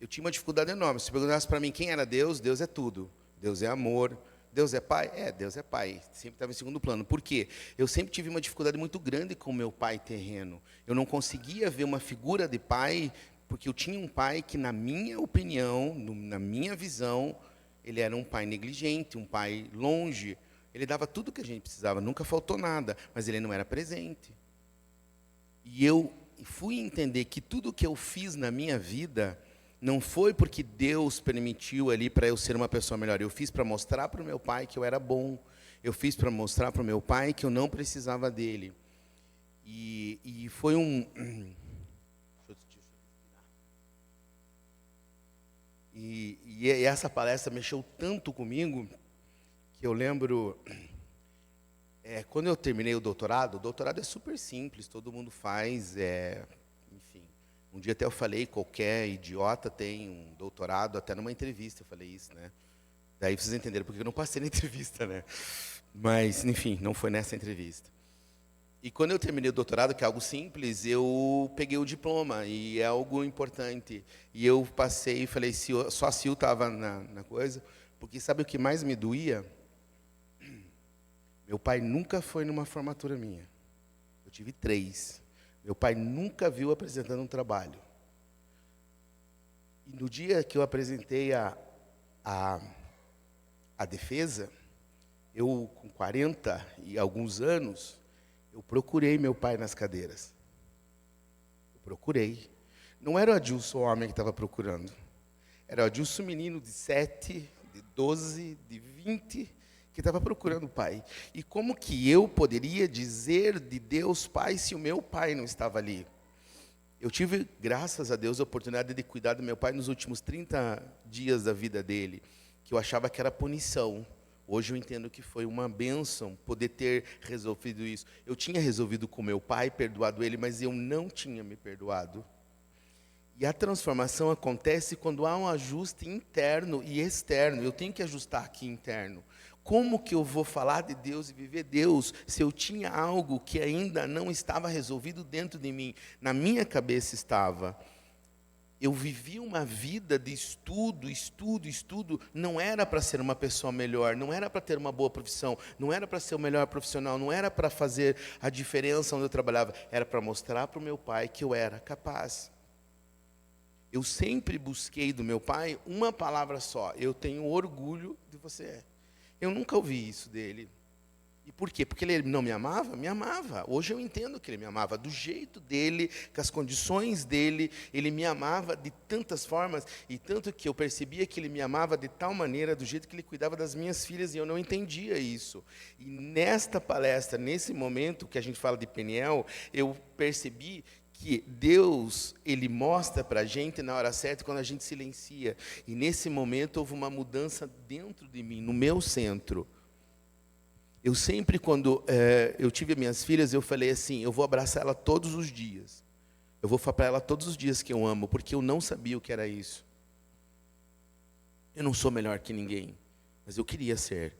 Eu tinha uma dificuldade enorme. Se perguntasse para mim quem era Deus, Deus é tudo. Deus é amor. Deus é pai? Deus é pai. Sempre estava em segundo plano. Por quê? Eu sempre tive uma dificuldade muito grande com o meu pai terreno. Eu não conseguia ver uma figura de pai, porque eu tinha um pai que, na minha opinião, na minha visão, ele era um pai negligente, um pai longe. Ele dava tudo o que a gente precisava, nunca faltou nada, mas ele não era presente. E eu fui entender que tudo o que eu fiz na minha vida não foi porque Deus permitiu ali para eu ser uma pessoa melhor. Eu fiz para mostrar para o meu pai que eu era bom. Eu fiz para mostrar para o meu pai que eu não precisava dele. E foi E essa palestra mexeu tanto comigo que eu lembro... quando eu terminei o doutorado é super simples, todo mundo faz... enfim, um dia até eu falei, qualquer idiota tem um doutorado, até numa entrevista eu falei isso, né? Daí vocês entenderam porque eu não passei na entrevista, né? Mas, enfim, não foi nessa entrevista. E quando eu terminei o doutorado, que é algo simples, eu peguei o diploma, e é algo importante. E eu passei e falei, só a Sil estava na coisa, porque sabe o que mais me doía? Meu pai nunca foi numa formatura minha. Eu tive 3. Meu pai nunca viu apresentando um trabalho. E no dia que eu apresentei a defesa, eu, com 40 e alguns anos, eu procurei meu pai nas cadeiras. Eu procurei. Não era o Adilson homem que estava procurando. Era o Adilson menino de 7, de 12, de 20, que estava procurando o pai. E como que eu poderia dizer de Deus Pai se o meu pai não estava ali? Eu tive, graças a Deus, a oportunidade de cuidar do meu pai nos últimos 30 dias da vida dele, que eu achava que era punição. Hoje eu entendo que foi uma bênção poder ter resolvido isso. Eu tinha resolvido com meu pai, perdoado ele, mas eu não tinha me perdoado. E a transformação acontece quando há um ajuste interno e externo. Eu tenho que ajustar aqui interno. Como que eu vou falar de Deus e viver Deus se eu tinha algo que ainda não estava resolvido dentro de mim? Na minha cabeça estava. Eu vivi uma vida de estudo, não era para ser uma pessoa melhor, não era para ter uma boa profissão, não era para ser o melhor profissional, não era para fazer a diferença onde eu trabalhava, era para mostrar para o meu pai que eu era capaz. Eu sempre busquei do meu pai uma palavra só: eu tenho orgulho de você. Eu nunca ouvi isso dele. E por quê? Porque ele não me amava? Me amava. Hoje eu entendo que ele me amava. Do jeito dele, com as condições dele, ele me amava de tantas formas, e tanto que eu percebia que ele me amava de tal maneira, do jeito que ele cuidava das minhas filhas, e eu não entendia isso. E nesta palestra, nesse momento que a gente fala de Peniel, eu percebi que Deus, Ele mostra para a gente na hora certa, quando a gente silencia. E nesse momento houve uma mudança dentro de mim, no meu centro. Eu sempre, quando eu tive minhas filhas, eu falei assim: eu vou abraçar ela todos os dias. Eu vou falar para ela todos os dias que eu amo, porque eu não sabia o que era isso. Eu não sou melhor que ninguém, mas eu queria ser.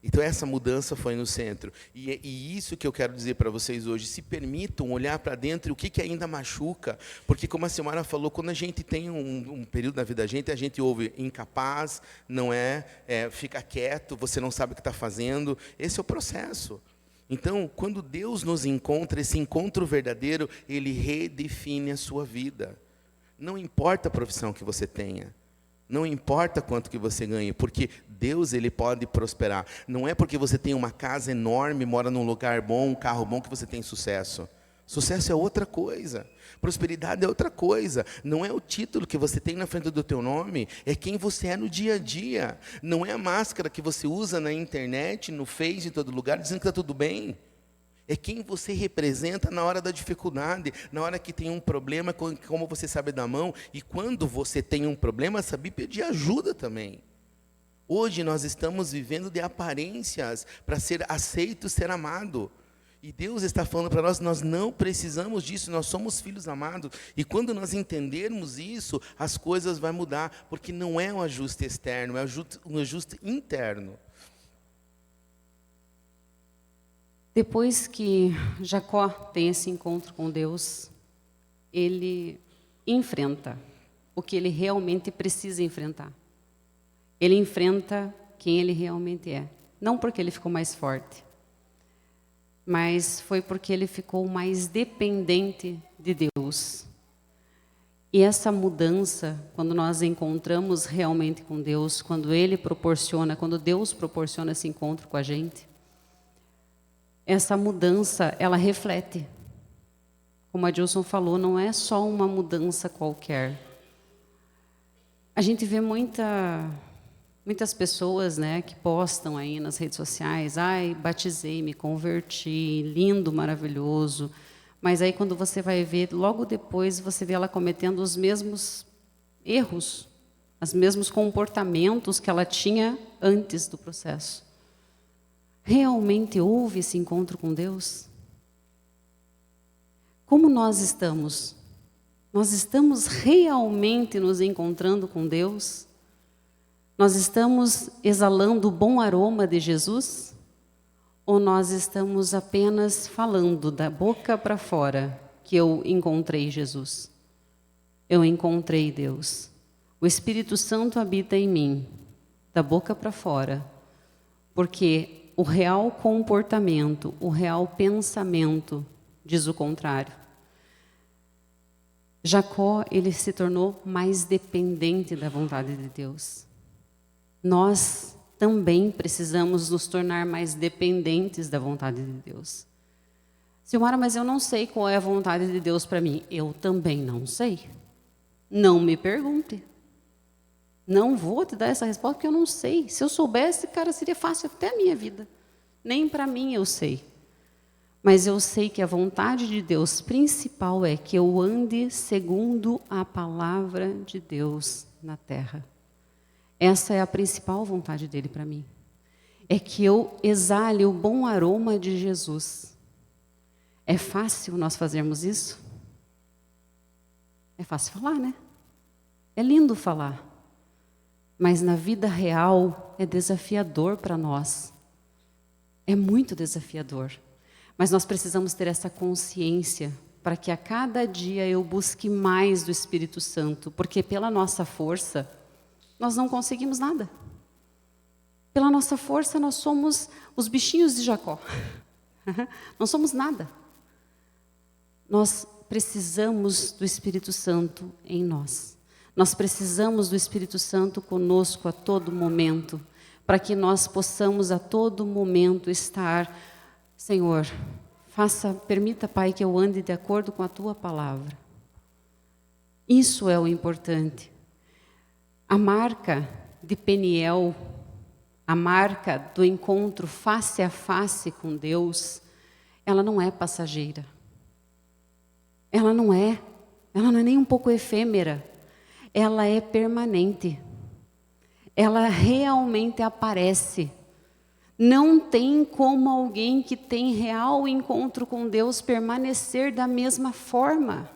Então essa mudança foi no centro. E isso que eu quero dizer para vocês hoje. Se permitam olhar para dentro e o que ainda machuca. Porque como a Silmara falou, quando a gente tem um período na vida da gente, a gente ouve incapaz, não fica quieto, você não sabe o que está fazendo. Esse é o processo. Então, quando Deus nos encontra, esse encontro verdadeiro, Ele redefine a sua vida. Não importa a profissão que você tenha. Não importa quanto que você ganhe, porque Deus, Ele pode prosperar. Não é porque você tem uma casa enorme, mora num lugar bom, um carro bom, que você tem sucesso. Sucesso é outra coisa. Prosperidade é outra coisa. Não é o título que você tem na frente do teu nome, é quem você é no dia a dia. Não é a máscara que você usa na internet, no Face, em todo lugar, dizendo que está tudo bem. É quem você representa na hora da dificuldade, na hora que tem um problema, como você sabe dar mão. E quando você tem um problema, sabe pedir ajuda também. Hoje nós estamos vivendo de aparências para ser aceito, ser amado. E Deus está falando para nós não precisamos disso, nós somos filhos amados. E quando nós entendermos isso, as coisas vão mudar, porque não é um ajuste externo, é um ajuste interno. Depois que Jacó tem esse encontro com Deus, ele enfrenta o que ele realmente precisa enfrentar. Ele enfrenta quem ele realmente é. Não porque ele ficou mais forte, mas foi porque ele ficou mais dependente de Deus. E essa mudança, quando nós encontramos realmente com Deus, quando Deus proporciona esse encontro com a gente, essa mudança, ela reflete. Como a Dilson falou, não é só uma mudança qualquer. A gente vê muitas pessoas, né, que postam aí nas redes sociais, batizei, me converti, lindo, maravilhoso. Mas aí quando você vai ver, logo depois você vê ela cometendo os mesmos erros, os mesmos comportamentos que ela tinha antes do processo. Realmente houve esse encontro com Deus? Como nós estamos? Nós estamos realmente nos encontrando com Deus? Nós estamos exalando o bom aroma de Jesus? Ou nós estamos apenas falando da boca para fora que eu encontrei Jesus? Eu encontrei Deus. O Espírito Santo habita em mim, da boca para fora, porque o real comportamento, o real pensamento diz o contrário. Jacó, ele se tornou mais dependente da vontade de Deus. Nós também precisamos nos tornar mais dependentes da vontade de Deus. Silmara, mas eu não sei qual é a vontade de Deus para mim. Eu também não sei. Não me pergunte. Não vou te dar essa resposta porque eu não sei. Se eu soubesse, cara, seria fácil até a minha vida. Nem para mim eu sei. Mas eu sei que a vontade de Deus principal é que eu ande segundo a palavra de Deus na terra. Essa é a principal vontade dele para mim. É que eu exale o bom aroma de Jesus. É fácil nós fazermos isso? É fácil falar, né? É lindo falar. Mas na vida real é desafiador para nós. É muito desafiador. Mas nós precisamos ter essa consciência para que a cada dia eu busque mais do Espírito Santo, porque pela nossa força nós não conseguimos nada. Pela nossa força nós somos os bichinhos de Jacó. Não somos nada. Nós precisamos do Espírito Santo em nós. Nós precisamos do Espírito Santo conosco a todo momento, para que nós possamos a todo momento estar, Senhor, permita, Pai, que eu ande de acordo com a Tua palavra. Isso é o importante. A marca de Peniel, a marca do encontro face a face com Deus, ela não é passageira. Ela não é nem um pouco efêmera. Ela é permanente. Ela realmente aparece. Não tem como alguém que tem real encontro com Deus permanecer da mesma forma.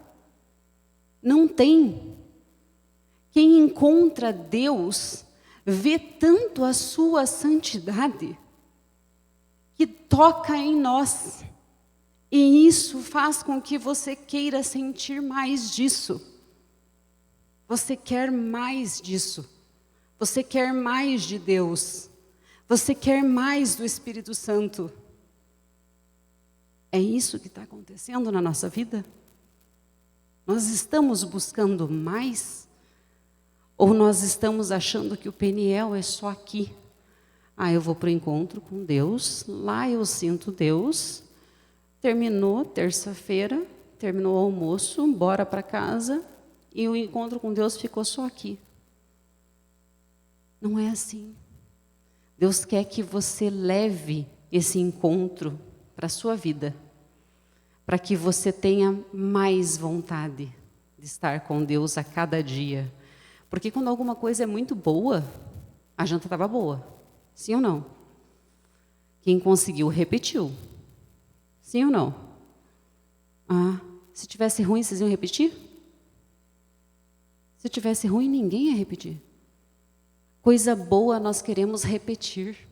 Não tem. Quem encontra Deus vê tanto a sua santidade que toca em nós. E isso faz com que você queira sentir mais disso. Você quer mais disso. Você quer mais de Deus. Você quer mais do Espírito Santo. É isso que está acontecendo na nossa vida? Nós estamos buscando mais? Ou nós estamos achando que o Peniel é só aqui? Eu vou para o encontro com Deus, lá eu sinto Deus, terminou terça-feira, terminou o almoço, bora para casa, e o encontro com Deus ficou só aqui. Não é assim. Deus quer que você leve esse encontro para a sua vida, para que você tenha mais vontade de estar com Deus a cada dia. Porque quando alguma coisa é muito boa, a janta estava boa. Sim ou não? Quem conseguiu, repetiu. Sim ou não? Se tivesse ruim, vocês iam repetir? Se tivesse ruim, ninguém ia repetir. Coisa boa nós queremos repetir.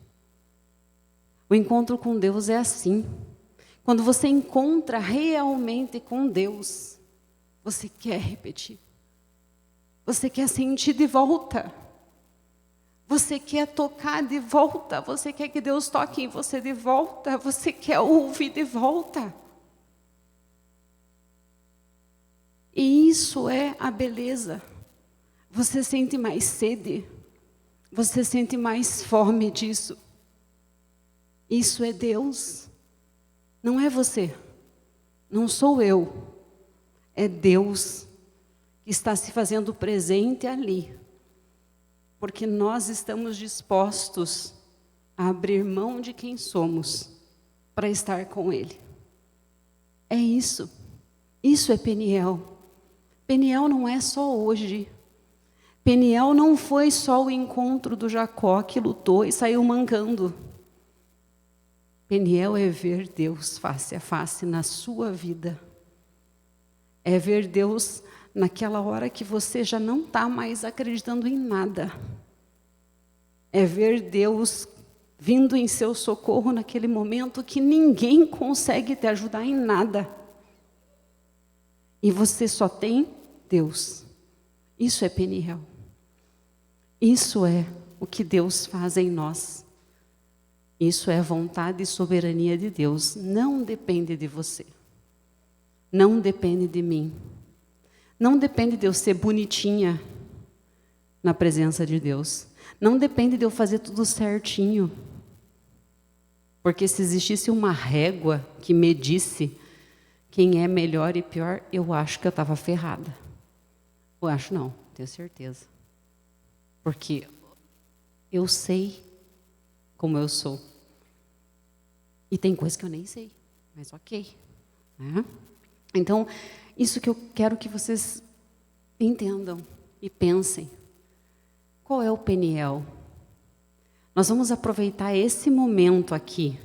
O encontro com Deus é assim. Quando você encontra realmente com Deus, você quer repetir. Você quer sentir de volta. Você quer tocar de volta. Você quer que Deus toque em você de volta. Você quer ouvir de volta. E isso é a beleza. Você sente mais sede. Você sente mais fome disso. Isso é Deus. Não é você. Não sou eu. É Deus que está se fazendo presente ali. Porque nós estamos dispostos a abrir mão de quem somos para estar com Ele. É isso. Isso é Peniel. Peniel não é só hoje. Peniel não foi só o encontro do Jacó que lutou e saiu mancando. Peniel é ver Deus face a face na sua vida. É ver Deus naquela hora que você já não está mais acreditando em nada. É ver Deus vindo em seu socorro naquele momento que ninguém consegue te ajudar em nada. E você só tem Deus. Isso é Peniel. Isso é o que Deus faz em nós. Isso é a vontade e soberania de Deus. Não depende de você. Não depende de mim. Não depende de eu ser bonitinha na presença de Deus. Não depende de eu fazer tudo certinho. Porque se existisse uma régua que medisse quem é melhor e pior, eu acho que eu estava ferrada. Eu acho não, tenho certeza. Porque eu sei como eu sou. E tem coisa que eu nem sei, mas ok. Né? Então, isso que eu quero que vocês entendam e pensem. Qual é o Peniel? Nós vamos aproveitar esse momento aqui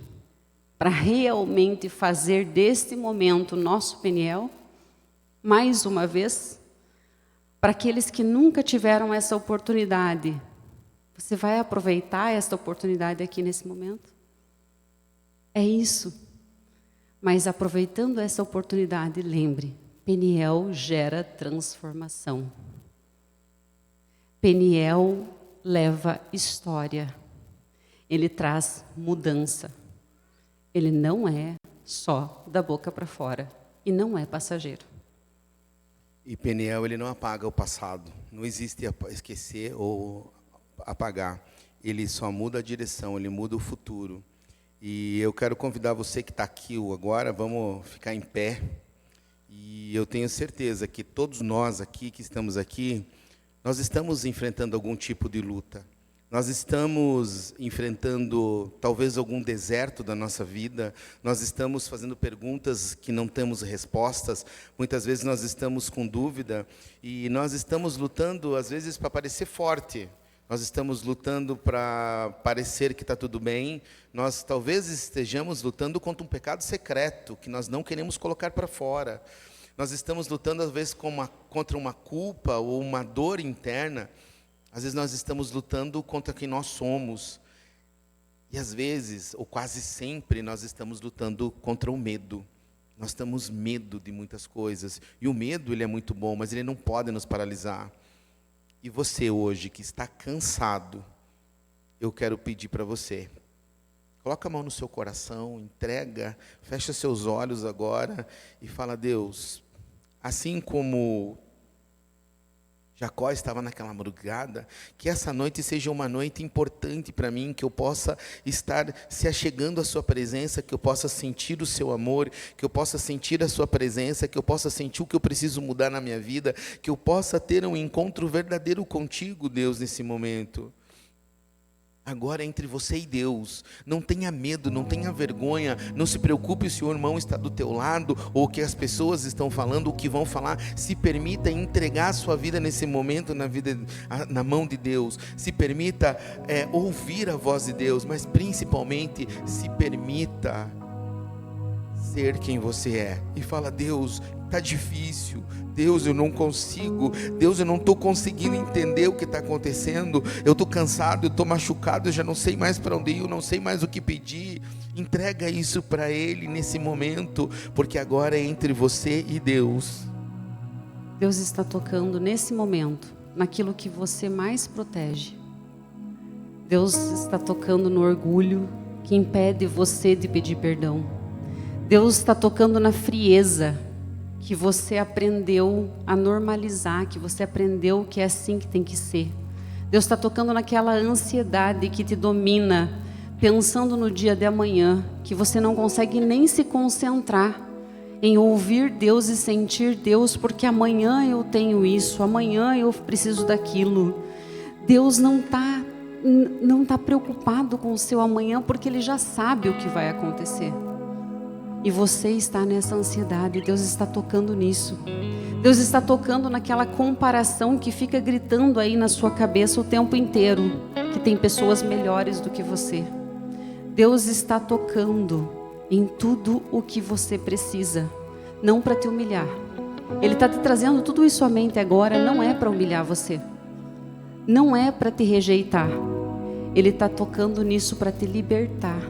para realmente fazer deste momento nosso Peniel, mais uma vez, para aqueles que nunca tiveram essa oportunidade. Você vai aproveitar esta oportunidade aqui nesse momento? É isso. Mas aproveitando essa oportunidade, lembre, Peniel gera transformação. Peniel leva história. Ele traz mudança. Ele não é só da boca para fora e não é passageiro. E Peniel, ele não apaga o passado. Não existe esquecer ou apagar. Ele só muda a direção, ele muda o futuro. E eu quero convidar você que está aqui agora, vamos ficar em pé. E eu tenho certeza que todos nós aqui, que estamos aqui, nós estamos enfrentando algum tipo de luta. Nós estamos enfrentando talvez algum deserto da nossa vida, nós estamos fazendo perguntas que não temos respostas, muitas vezes nós estamos com dúvida e nós estamos lutando às vezes para parecer forte, nós estamos lutando para parecer que está tudo bem, nós talvez estejamos lutando contra um pecado secreto que nós não queremos colocar para fora. Nós estamos lutando, às vezes, contra uma culpa ou uma dor interna. Às vezes nós estamos lutando contra quem nós somos. E às vezes, ou quase sempre, nós estamos lutando contra o medo. Nós temos medo de muitas coisas. E o medo, ele é muito bom, mas ele não pode nos paralisar. E você hoje, que está cansado, eu quero pedir para você, coloca a mão no seu coração, entrega, fecha seus olhos agora e fala: Deus, assim como Jacó estava naquela madrugada, que essa noite seja uma noite importante para mim, que eu possa estar se achegando à sua presença, que eu possa sentir o seu amor, que eu possa sentir a sua presença, que eu possa sentir o que eu preciso mudar na minha vida, que eu possa ter um encontro verdadeiro contigo, Deus, nesse momento. Agora é entre você e Deus. Não tenha medo, não tenha vergonha. Não se preocupe se o irmão está do teu lado, ou o que as pessoas estão falando, o que vão falar. Se permita entregar a sua vida nesse momento na mão de Deus. Se permita ouvir a voz de Deus, mas principalmente se permita ser quem você é. E fala: Deus, está difícil. Deus, eu não consigo. Deus, eu não estou conseguindo entender o que está acontecendo. Eu estou cansado, eu estou machucado, eu já não sei mais para onde ir, eu não sei mais o que pedir. Entrega isso para Ele nesse momento, porque agora é entre você e Deus. Deus está tocando nesse momento, naquilo que você mais protege. Deus está tocando no orgulho que impede você de pedir perdão. Deus está tocando na frieza que você aprendeu a normalizar, que você aprendeu que é assim que tem que ser. Deus está tocando naquela ansiedade que te domina, pensando no dia de amanhã, que você não consegue nem se concentrar em ouvir Deus e sentir Deus, porque amanhã eu tenho isso, amanhã eu preciso daquilo. Deus não está preocupado com o seu amanhã, porque Ele já sabe o que vai acontecer. E você está nessa ansiedade. Deus está tocando nisso. Deus está tocando naquela comparação que fica gritando aí na sua cabeça o tempo inteiro, que tem pessoas melhores do que você. Deus está tocando em tudo o que você precisa, não para te humilhar. Ele está te trazendo tudo isso à mente agora, não é para humilhar você, não é para te rejeitar. Ele está tocando nisso para te libertar,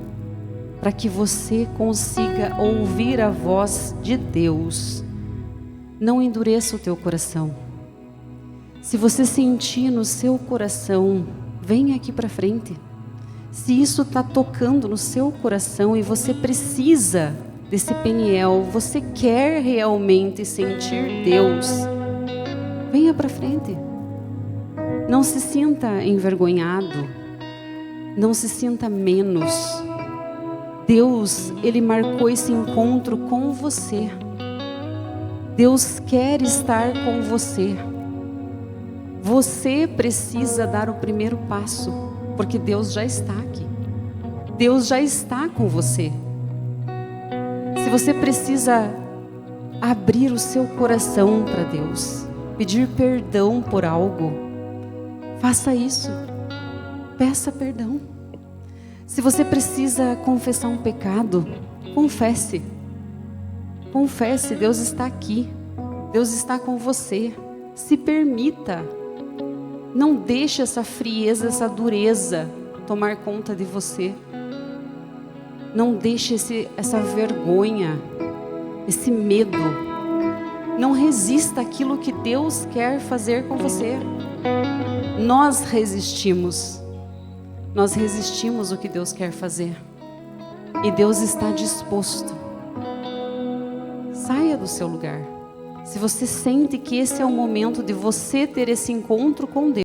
para que você consiga ouvir a voz de Deus. Não endureça o teu coração. Se você sentir no seu coração, venha aqui para frente. Se isso está tocando no seu coração e você precisa desse Peniel, você quer realmente sentir Deus, venha para frente. Não se sinta envergonhado, não se sinta menos. Deus, Ele marcou esse encontro com você. Deus quer estar com você. Você precisa dar o primeiro passo, porque Deus já está aqui. Deus já está com você. Se você precisa abrir o seu coração para Deus, pedir perdão por algo, faça isso. Peça perdão. Se você precisa confessar um pecado, confesse. Confesse, Deus está aqui. Deus está com você. Se permita. Não deixe essa frieza, essa dureza tomar conta de você. Não deixe essa vergonha, esse medo. Não resista àquilo que Deus quer fazer com você. Nós resistimos. Nós resistimos o que Deus quer fazer. E Deus está disposto. Saia do seu lugar. Se você sente que esse é o momento de você ter esse encontro com Deus,